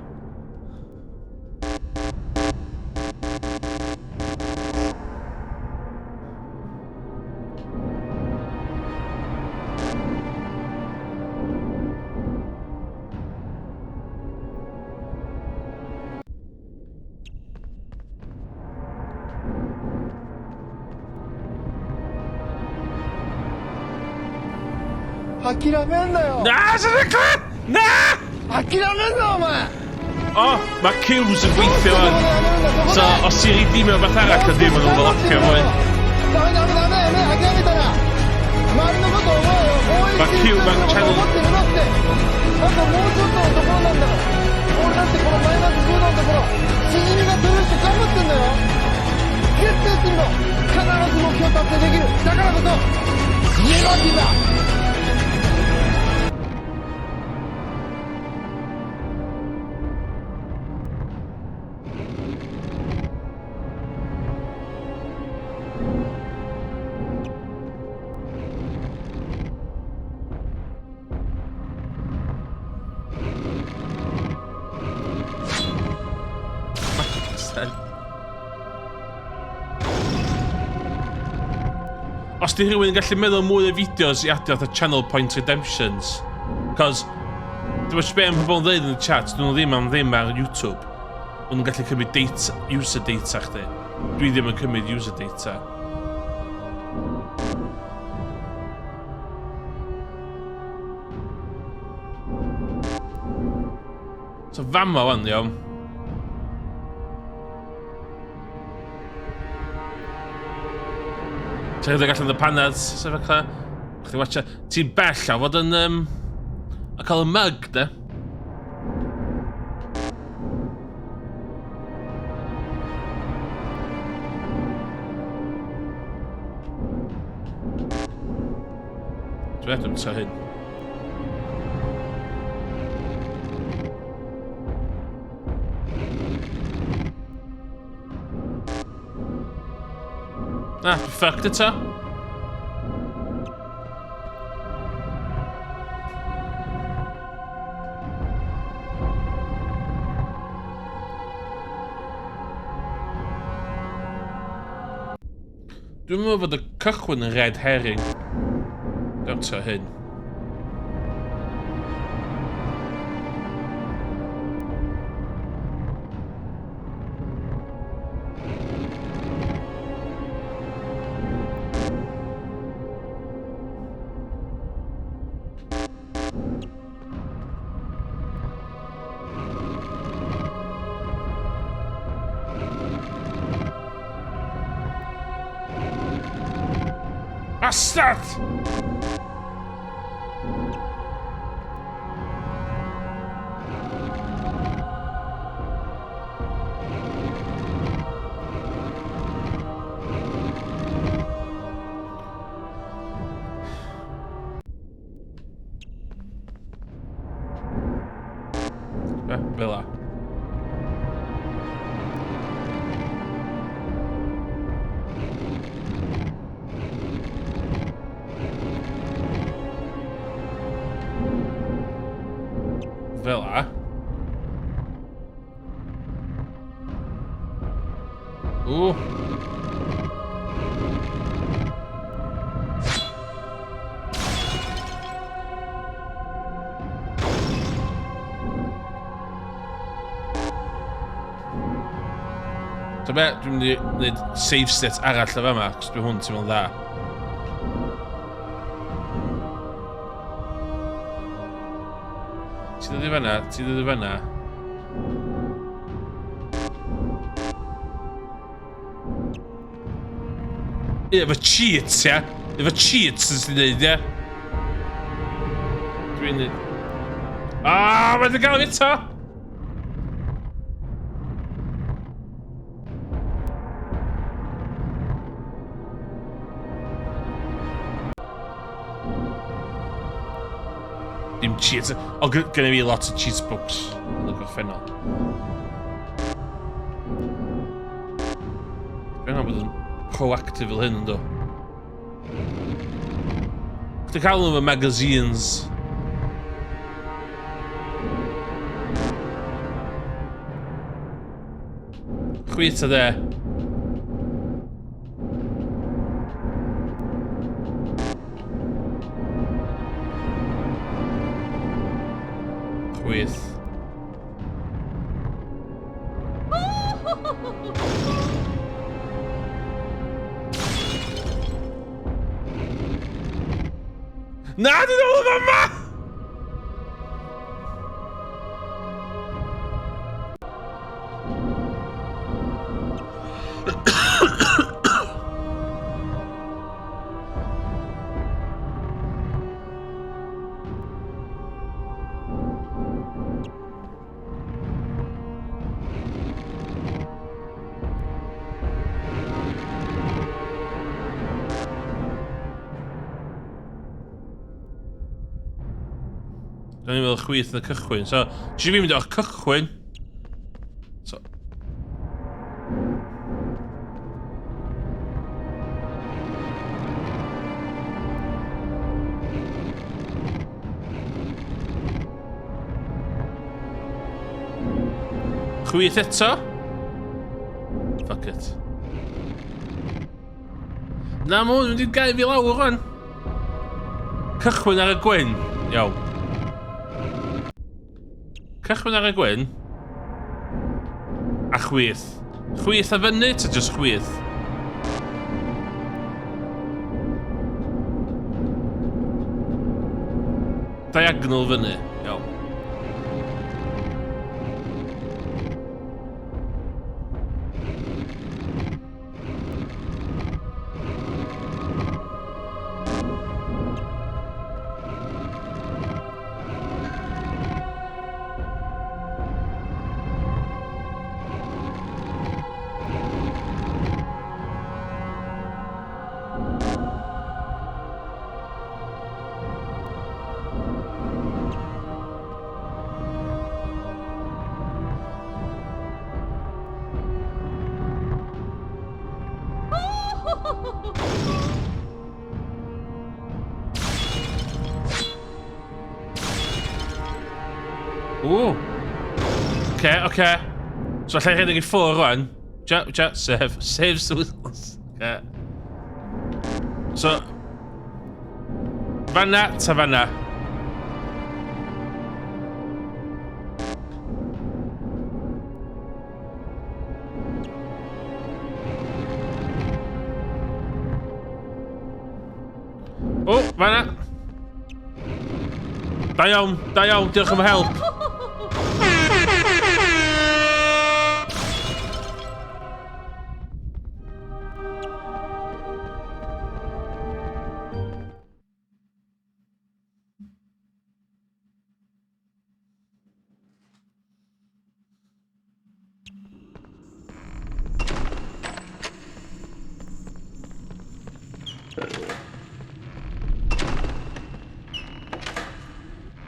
Nah, oh, mae Q's yn gweithio fan. So, os ti'n rhaid dim o beth arall, a dim yn overlapio fwy. Mae Q, mae'n channel... Os di rhywun yn gallu meddwl mwy o fideos i adio fatha Channel Point Redemptions, cos dwi'n meddwl beth am pobl yn dweud yn y chat, dyn nhw ddim ar YouTube. Nhw'n gallu cymryd data, user data chdi. Dwi ddim yn cymryd user data. So fama wan, iawn. Ti'n rhedeg allan y panad, sef ac chdi watcha. Ti'n bell a fod yn a cael y mug, de. Dwi'n edrych ta hyn. Ah, dwi'n fucked eto. Dwi'n meddwl fod y cychwyn yn red herring. Dwi'n ta hyn. Bastard! Villa. Villa. Ooh. So be, dwi'n mynd i wneud save state arall o fama, cos dwi hwn ti'n meddwl dda. Ti ddod i fanna, ti ddod i fanna. Efo cheats, ia? Efo cheats ys ti'n dweud, ia? Dwi'n dweud... mae'n dweud gael eto! Dim cheats. O, gynna fi lot o cheats books yn y gorffennol. Dwi'n meddwl bod yn proactive fel hyn, ynddo. Chdi cael nhw efo magazines. Chwith o de. Chwith. Na, dwi'n ôl o fama! Do'n i'n meddwl chwith yn y cychwyn. So, ti fi'n mynd o'ch cychwyn. So. Chwith eto. Fuck it. Na, ma hwn wedi gau fi lawr rwan. Cychwyn ar y gwyn. Iawn. Cychwyn ar y gwyn. A chwith. Chwith a fyny, ta just chwith? Diagonal fyny. Iawn. Ooh. Okay. So allai rhedeg i ffwr rwan. Save. Save solutions. Okay. So. Fanna, ta fanna. O, fanna. Da iawn, diolch am y help.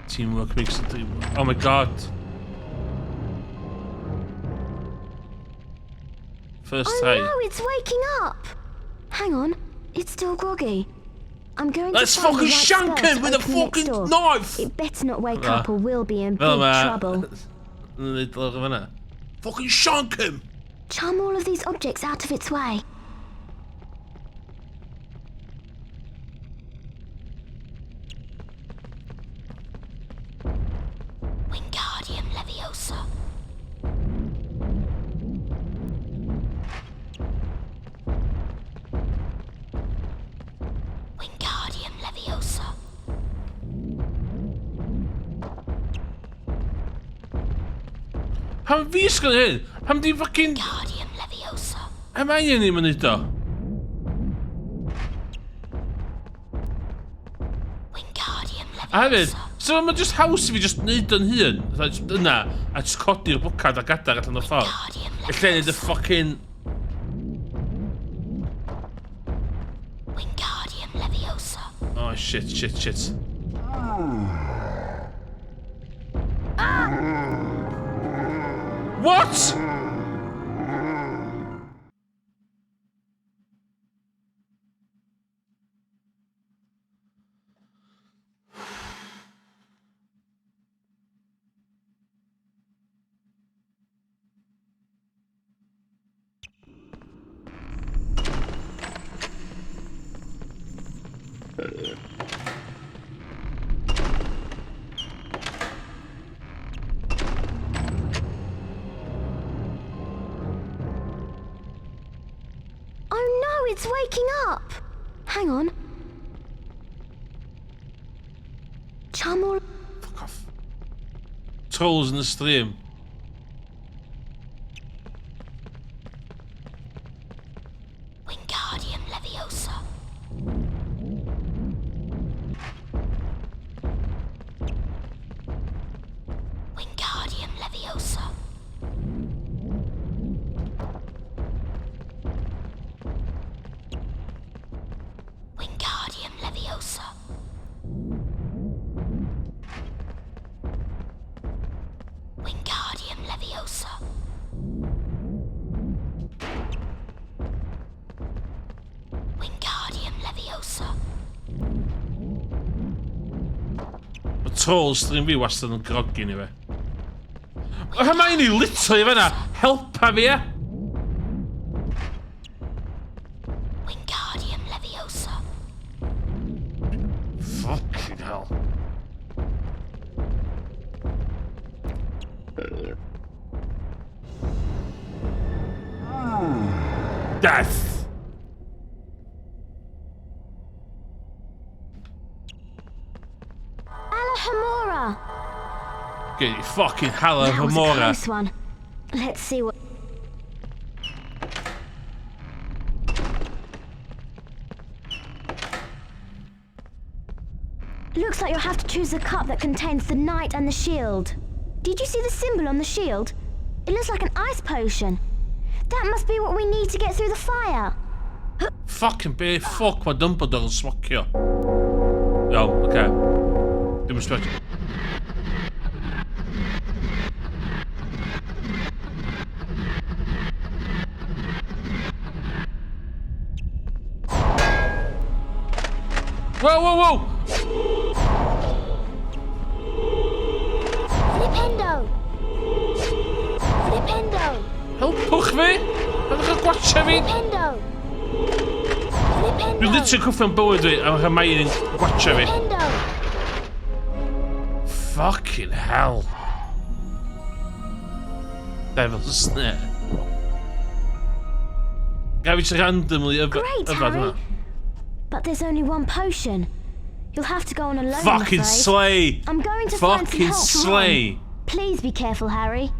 Teamwork makes the dream work. Oh my god. First try. Oh no, it's waking up! Hang on, it's still groggy. I'm going Let's to find fucking the right shank spell him to with a open next fucking door. knife! It better not wake up or we'll be in big trouble. Fucking shank him! Charm all of these objects out of its way. Wingardium Leviosa. Wingardium Leviosa. Han viskar det! Han blir fucking... Wingardium Leviosa. Hermione i minuter. Wingardium A hefyd, Leviosa. so mae'n just haws i fi just neud yn hun. Yna, a just codi'r bwcad a gadar allan o'r ffordd. Wingardium Lle neud y Leviosa. fucking... Wingardium Leviosa. Oh shit, shit, shit. What? Oh no, it's waking up! Hang on. Charm all... Fuck off. Trolls in the stream. Wingardium Leviosa. Wingardium Leviosa. Wingardium Leviosa. Wingardium Leviosa. Wingardium Leviosa. Y trolls stream fi wastad yn groggy ni fe. Mae Hermione literally fan'na helpa fi e. Wingardium Leviosa. Fucking hell. Death. Alohomora. Get your fucking hell That was a Hamora. close one. Let's see what... Looks like you'll have to choose a cup that contains the knight and the shield. Did you see the symbol on the shield? It looks like an ice potion. That must be what we need to get through the fire. Fucking be fuck mae Dumbledore yn smocio. Yo, okay. Dim respect. Whoa, whoa, whoa! Flipendo! Flipendo! Helpwch fi! Ydych chi'n gwatcha fi? Flipendo! Dwi'n Flipendo! literally cwffio'n bywyd fi a Hermione'n gwatcha fi. Flipendo! Fucking hell. Devil's snare. Gai fi just randomly Great, yfad Harry. hwnna. But there's only one potion. You'll have to go on alone, I'm Fucking afraid. slay! I'm going to find some Fucking help from slay! Ron. Please be careful, Harry.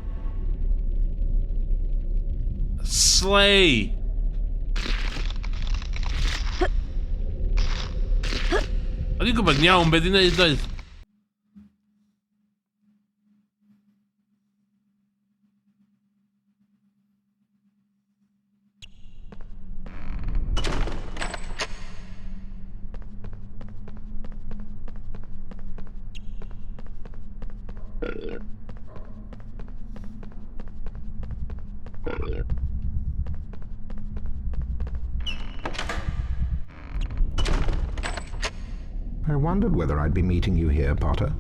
Slay! O'n i'n gwybod iawn beth i'n neud oedd. I wondered whether I'd be meeting you here, Potter.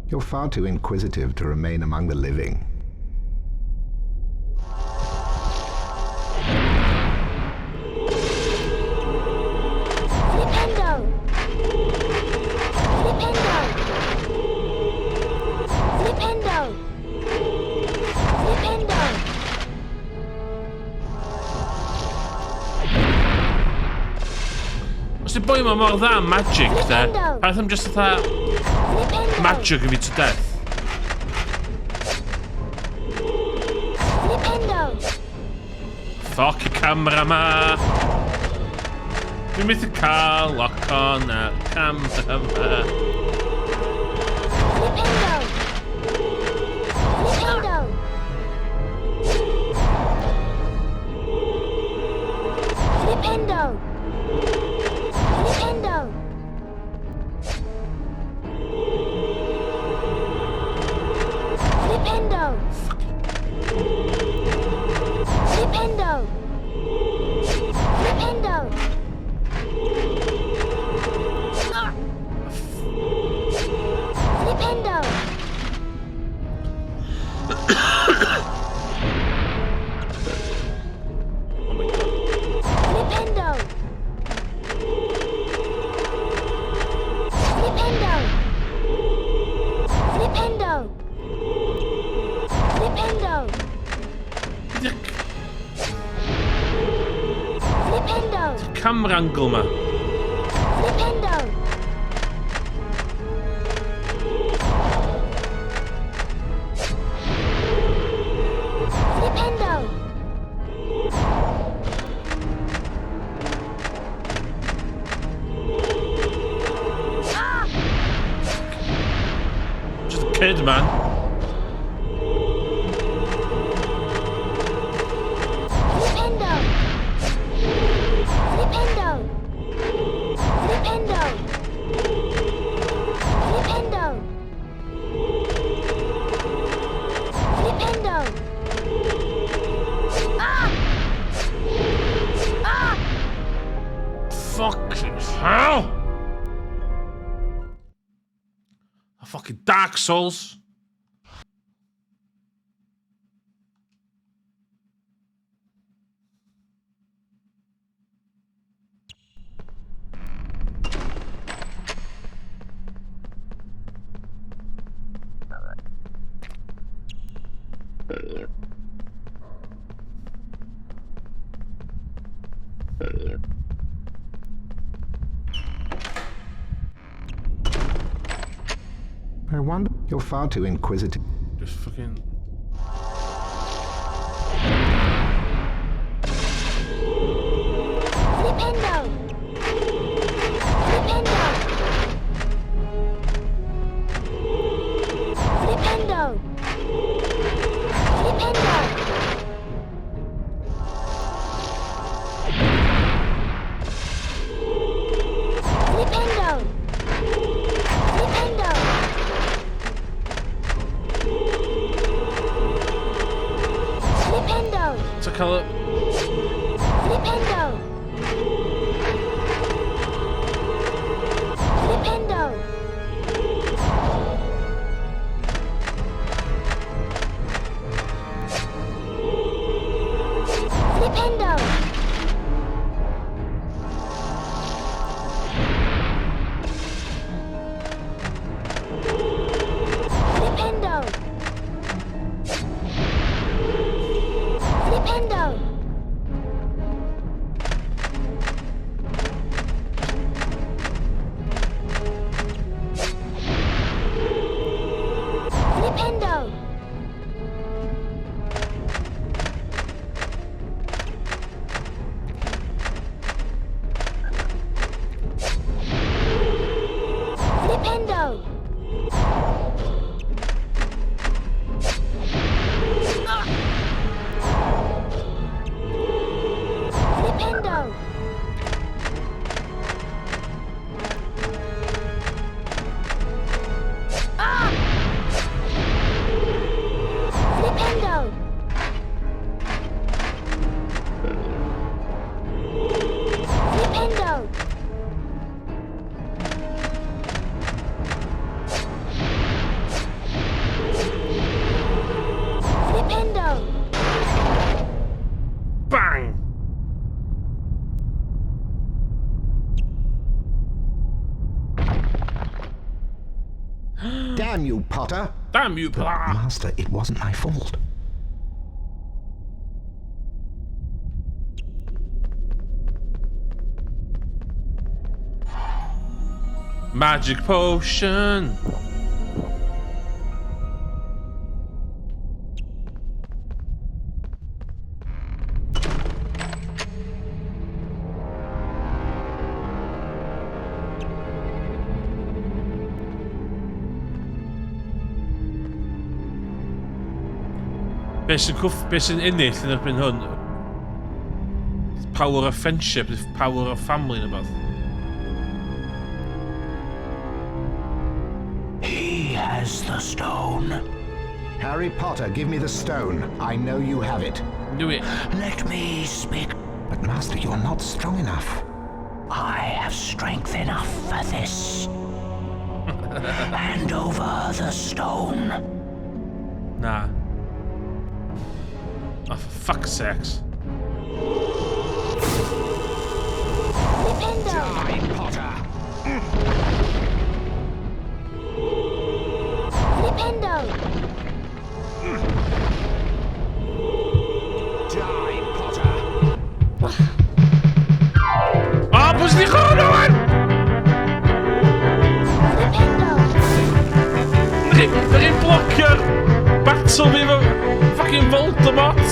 You're far too inquisitive to remain among the living. Flipendo! Flipendo! Flipendo! Flipendo! Os di boi yma mor dda am magic, de? Paeth am just fatha magic of it to death. Flipendo! Ffoc y camera ma. Dwi'n methu cael lock on y camera ma. Flipendo! Flipendo! Flipendo! Flipendo! Flipendo! Flipendo! Flipendo! Flipendo! Flipendo! Flipendo! Flipendo! Flipendo! Flipendo! Camera angle ma. Flipendo! Flipendo! Just a kid, man. Flipendo! Flipendo! Flipendo! Flipendo! Flipendo! Ah! Ah! Fucking hell! A fucking Dark Souls. I wonder... You're far too inquisitive. Just fucking... Flipendo! Flipendo! Flipendo! Flipendo! Flipendo! Flipendo! Flipendo! What's the colour? Flipendo! Flipendo! Flipendo! Flipendo! Flipendo! Flipendo! Flipendo! Flipendo! Ah! Flipendo! Flipendo! Damn you, Potter! Damn you, blah. Master, it wasn't my fault. Magic potion. Beth sy'n ennill yn erbyn hwn? Power of friendship, power of family neu beth. He has the stone. Harry Potter, give me the stone. I know you have it. Do it. Let me speak. But Master, you're not strong enough. I have strength enough for this. Hand over the stone. Nah. Oh, for fuck's sakes. Die, Potter! Flipendo! Die, Potter! Oh, pwys di chwrdd o'n! Dych chi'n blocio'r battle fi efo fucking Voldemort?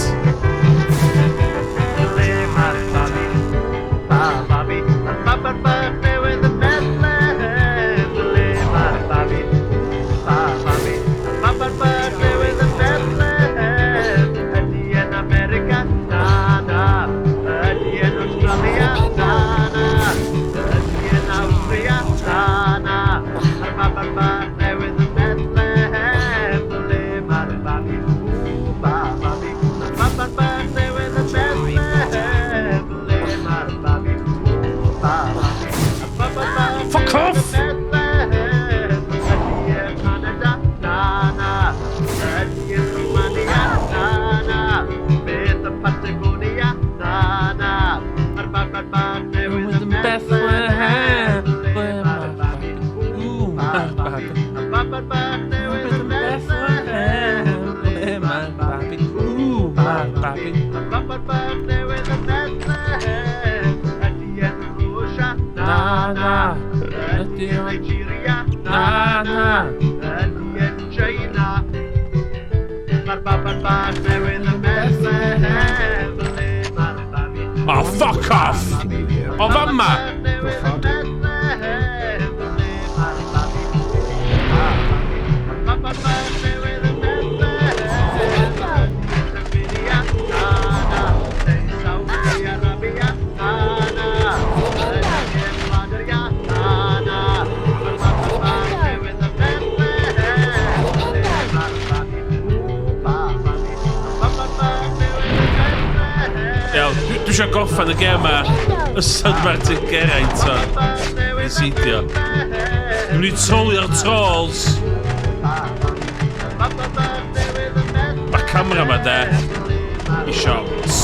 Fuck off! Oh, fuck off! Oh, mamma! Dwi eisiau goffan y gem a ysod Martin Geraint o nesidio. Dwi'n mynd i trolio'r trolls. Mae'r camera ma de i shots.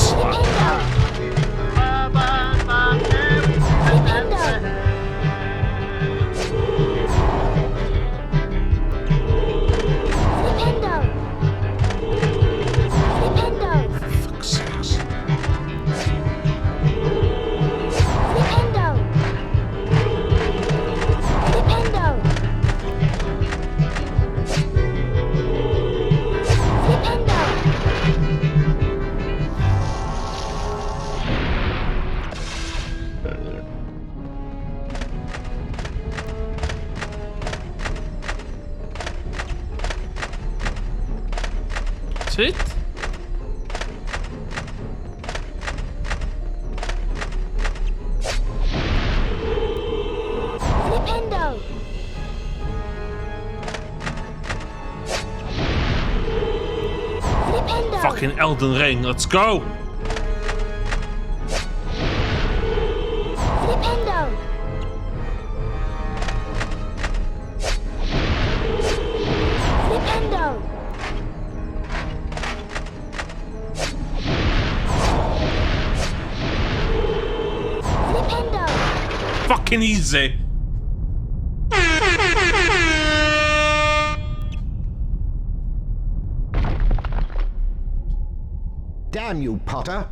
Sut? Flipendo! Flipendo! Fucking Elden Ring, let's go! Flipendo! Flipendo! Fucking easy. Damn you, Potter!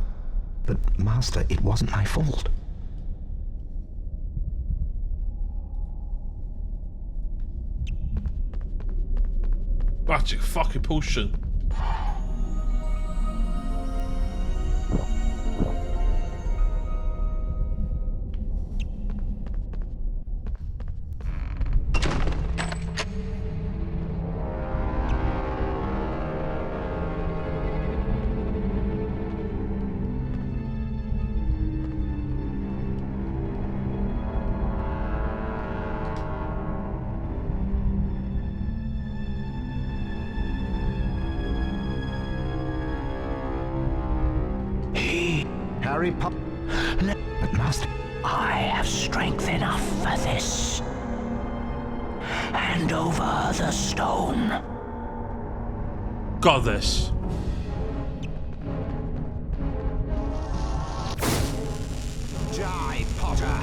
But, Master, it wasn't my fault. Magic fucking potion. Harry Potter. But, Master, I have strength enough for this. Hand over the stone. Got this. Die, Potter.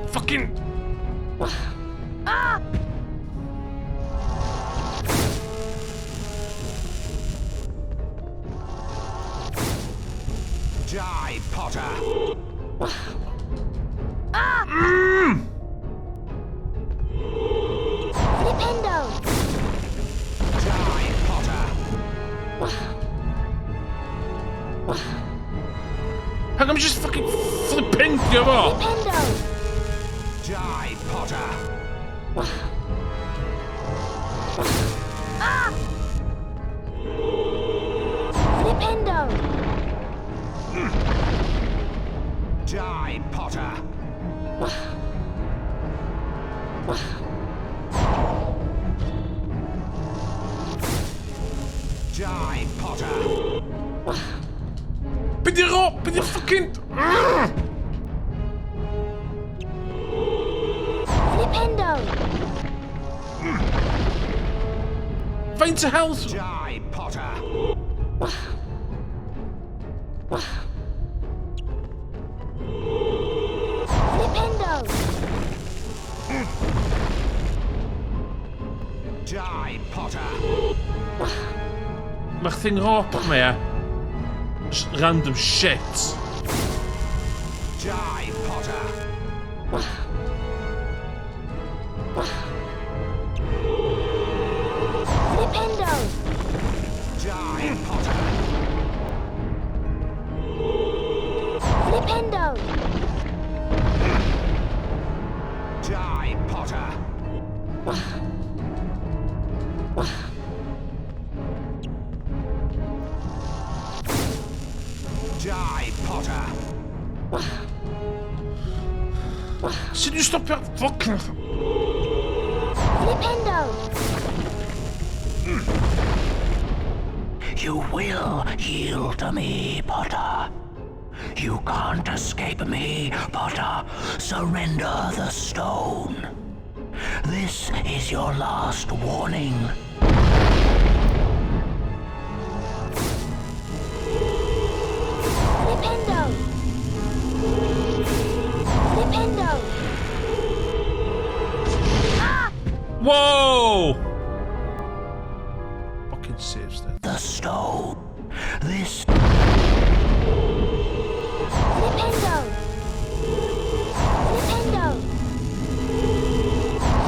Fucking. Die, Potter. Flipendo! Die, Potter. How come you just fucking flipping give up? Flipendo! Die, Potter. Flipendo! Die, Potter. Die, Potter. Put die erop! Put die fucking. Flipendo! Find to health! Die, Potter. Flipendo! Die, Potter. Mag thing erop meer. Just random shit. Die, Potter. Flipendo! Die, Potter. Flipendo! Die, Potter. Die, Potter. Zit nu stop je. Fuck. Flipendo! You will yield to me, Potter. You can't escape me, Potter. Surrender the stone. This is your last warning. Flipendo! Flipendo! Whoa! Fucking saves that. The stone. This Flipendo! Flipendo!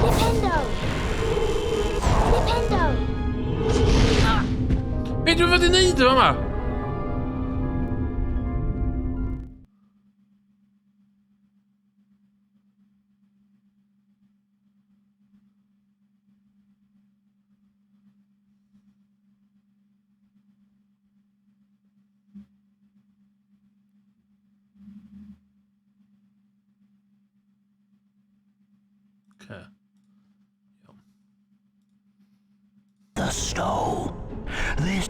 Flipendo! Flipendo! Vet du vad det är, mamma? Okay. the stone. This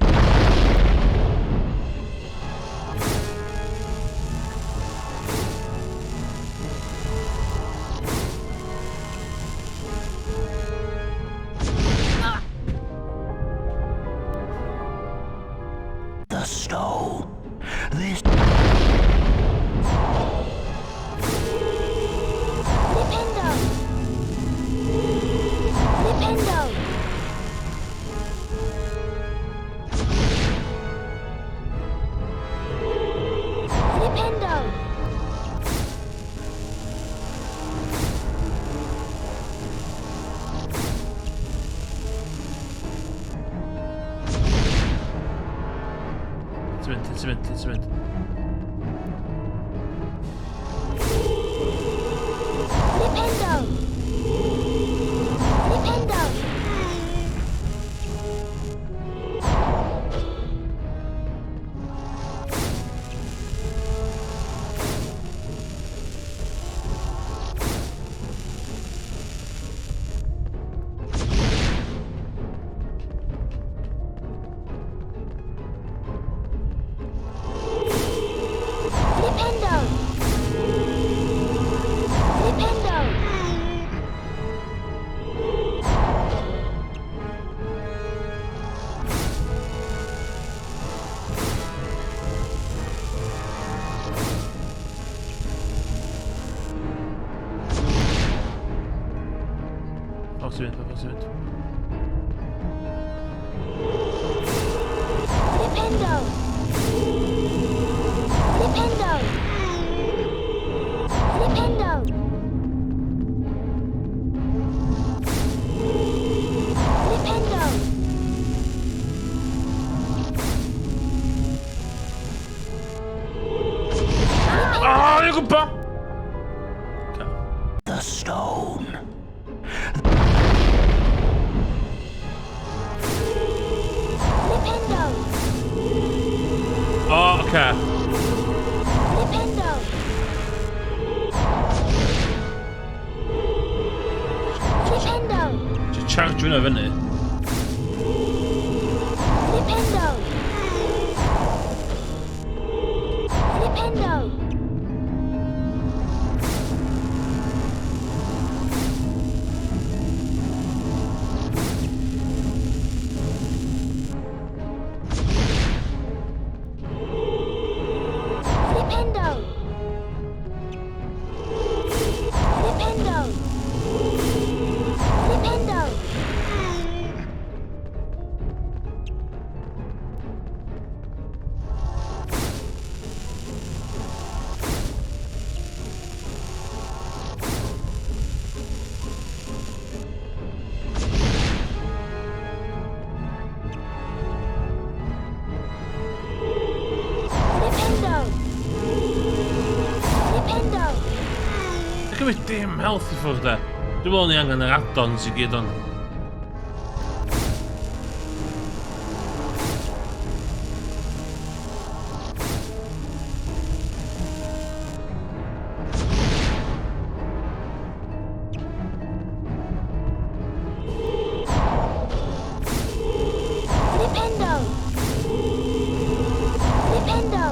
the stone. This Flipendo! Flipendo! cement, clean cement. Flipendo! Flipendo! Cement. Flipendo! Flipendo! Flipendo! Flipendo! Ah, je komt pas! The stone. Flipendo! Oh, okay. Flipendo! Flipendo! Just charging over, isn't it? Flipendo! Flipendo! Flipendo! Flipendo! Flipendo! Flipendo! Flipendo! Ik heb weer damn healthy voor dat. Doe wel niet aan een rat dan, zie je dan. Flipendo! Flipendo!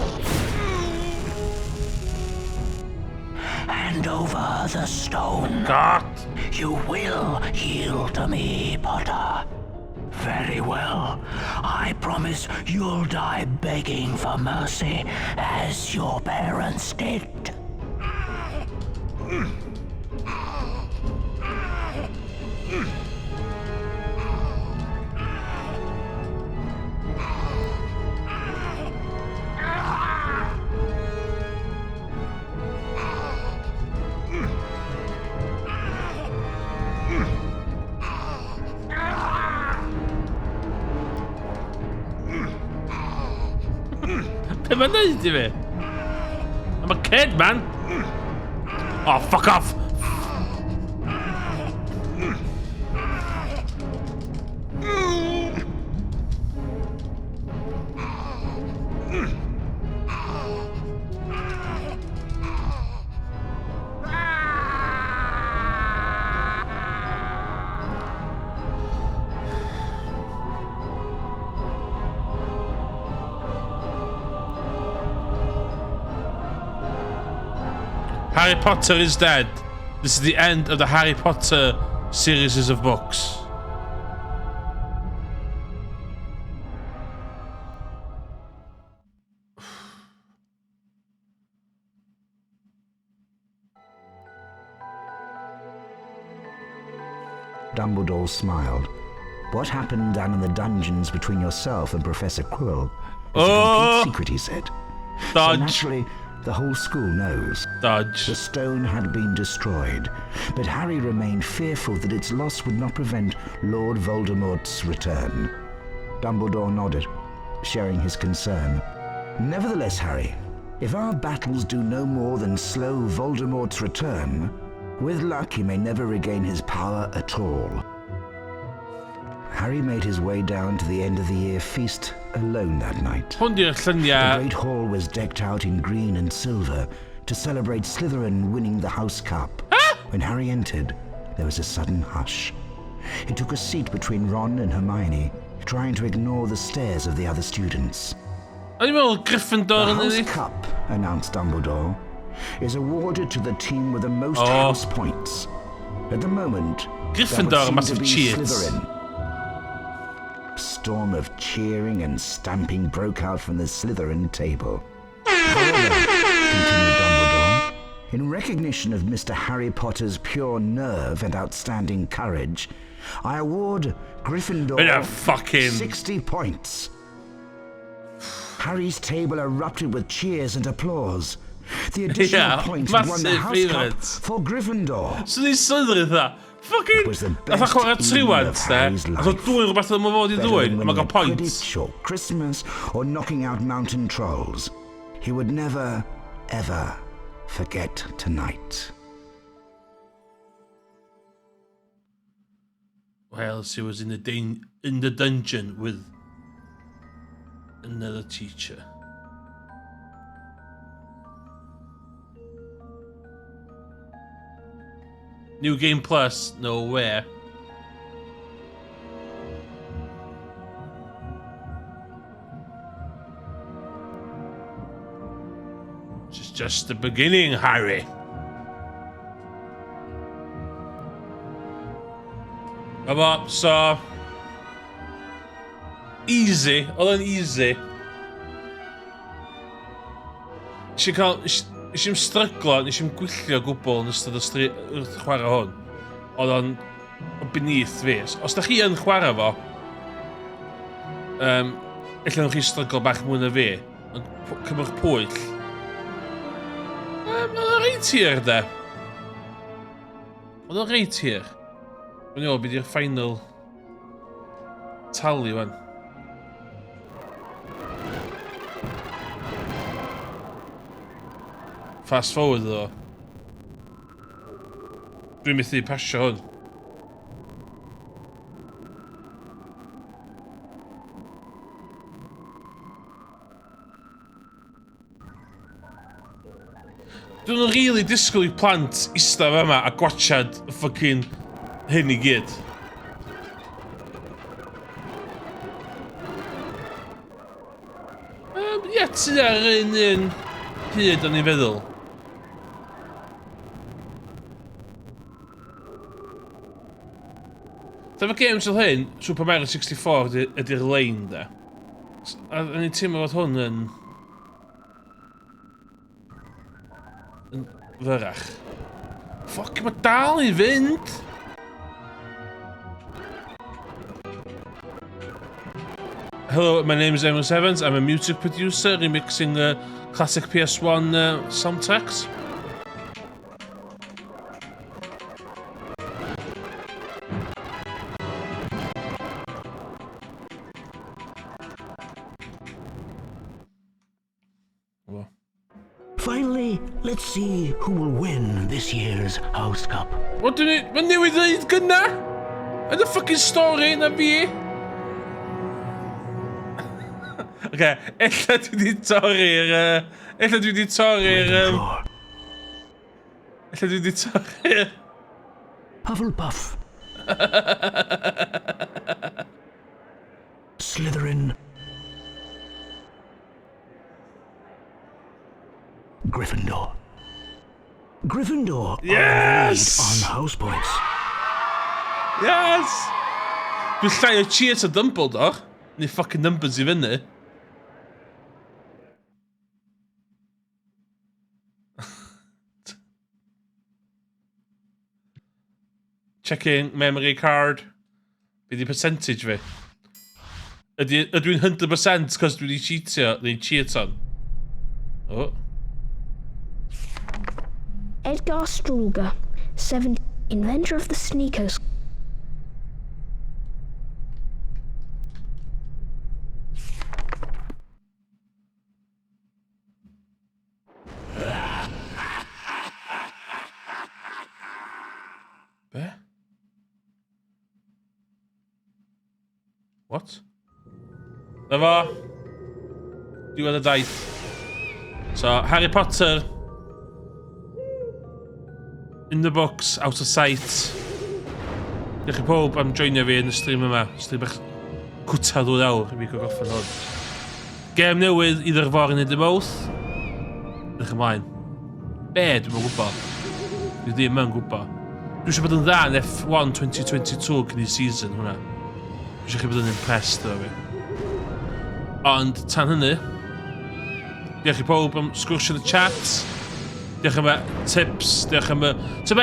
Hand over the stone. God. You will yield to me, Potter. Very well. I promise you'll die begging for mercy, as your parents did. What are you doing? I'm a kid, man. Oh, fuck off. Harry Potter is dead. This is the end of the Harry Potter series of books. Dumbledore smiled. What happened down in the dungeons between yourself and Professor Quirrell is a complete secret, he said. So Dodge. naturally, the whole school knows. Dodge. The stone had been destroyed, but Harry remained fearful that its loss would not prevent Lord Voldemort's return. Dumbledore nodded, sharing his concern. Nevertheless, Harry, if our battles do no more than slow Voldemort's return, with luck he may never regain his power at all. Harry made his way down to the end of the year feast alone that night. Hwn di'r The lluniau. great hall was decked out in green and silver to celebrate Slytherin winning the House Cup. When Harry entered, there was a sudden hush. He took a seat between Ron and Hermione, trying to ignore the stares of the other students. O'n i'n meddwl The Gryffindor yn House ennill. Cup, announced Dumbledore, is awarded to the team with the most Oh. house points. At the moment, Gryffindor, that would massive seem to be cheats. Slytherin. A storm of cheering and stamping broke out from the Slytherin table. However, continued Dumbledore, in recognition of Mr. Harry Potter's pure nerve and outstanding courage, I award Gryffindor Bit of fucking- 60 points. Harry's table erupted with cheers and applause. The additional Yeah, points had won the massive House favourites. Cup for Gryffindor. So ni'n Slytherin dda. Fucking... was the Nath best chwarae evening triwant, of de. Harry's Nath o life. dwy'n rhywbeth yma fod i Better ddwy'n. than Mae winning gael at points. Quidditch or Christmas or knocking out mountain trolls. He would never, ever forget tonight. Whilst he was in the dungeon with another teacher. New Game Plus, nowhere. This is just the beginning, Harry. Come up, so... Easy, oedd yn easy. Nes i'n stryglo, nes i'n gwyllio gwbl yn ystod y wrth chwarae hwn. Oedd o'n beneath fi. Os da chi yn chwarae fo, ella nhw'n chi stryglo bach mwy na fi, ond cymryd pwyll. Oedd o'n reit hir, de. Oedd o'n reit hir. Rwy'n i o, byd i'r final tali, wan. Fast forward, ddo. Dwi'n methu pasio hwn. Dwi'n rili disgwyl i plant ista fe yma a gwachad y ffocin hyn i gyd. Ie, ti ar un hyd o'n i'n feddwl. Efo games fel hyn, Super Mario 64 ydy'r lein, de. A ni'n teimlo fod hwn yn fyrach. Ffoc, mae dal i fynd! Hello, my name is Emma Evans. I'm a music producer remixing classic PS1 soundtracks. Finally, let's see who will win this year's House Cup. What did it? Mae'n newid ddweud gynna? Yn y fucking stori na fi? Oce, ella dwi wedi torri'r... Ella dwi wedi torri'r... Ella dwi wedi torri'r... Hufflepuff. Slytherin. Gryffindor. Gryffindor Yes! are the lead on house points. Yes! Dwi'n llai o cheers o Dumbledore. Neu fucking numbers i fyny. Checking memory card. Be di percentage fi? Ydw i'n 100% cos dwi wedi cheatio, neu cheaton? Oh. Edgar Strulger, 17, inventor of the sneakers. What? Efo. Diwedd y daith. So, Harry Potter. In the books, out of sight. Diolch i pob am joinio fi yn y stream yma. Stream bach cwta 2 awr i fi gorffen hwn. Gem newydd i ddyrfor yn y mawth. Diolch ymlaen. Be, dwi'n yn gwybod. Dwi ddim yn gwybod. Dwi eisiau bod yn dda yn F1 2022 cyn i season hwnna. Dwi eisiau chi bod yn impressed o fi. Ond tan hynny, diolch i pob am sgwrsio yn y chat. Diolch am y tips, diolch am y... Ti'n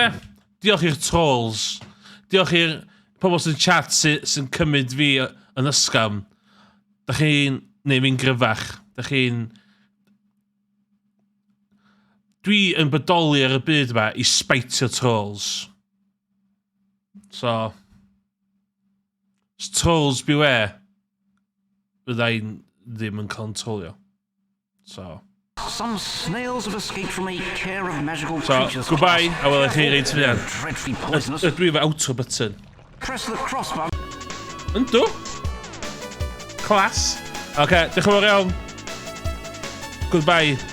be? Diolch i'r trolls. Diolch i'r pobl sy'n chat sy'n cymryd fi yn ysgam. Da chi'n neud fi'n gryfach. Da chi'n... Dwi yn bodoli ar y byd yma i sbeitio trolls. So... Trolls beware. Byddai'n ddim yn controlio. So... Some snails have escaped from a care of magical So, creatures. goodbye, a wel chi reid fynian. Dreadfully poisonous. Ydw i fe auto button? Press the cross button. Yndw? Class. Oce, diolch yn fawr iawn. Goodbye.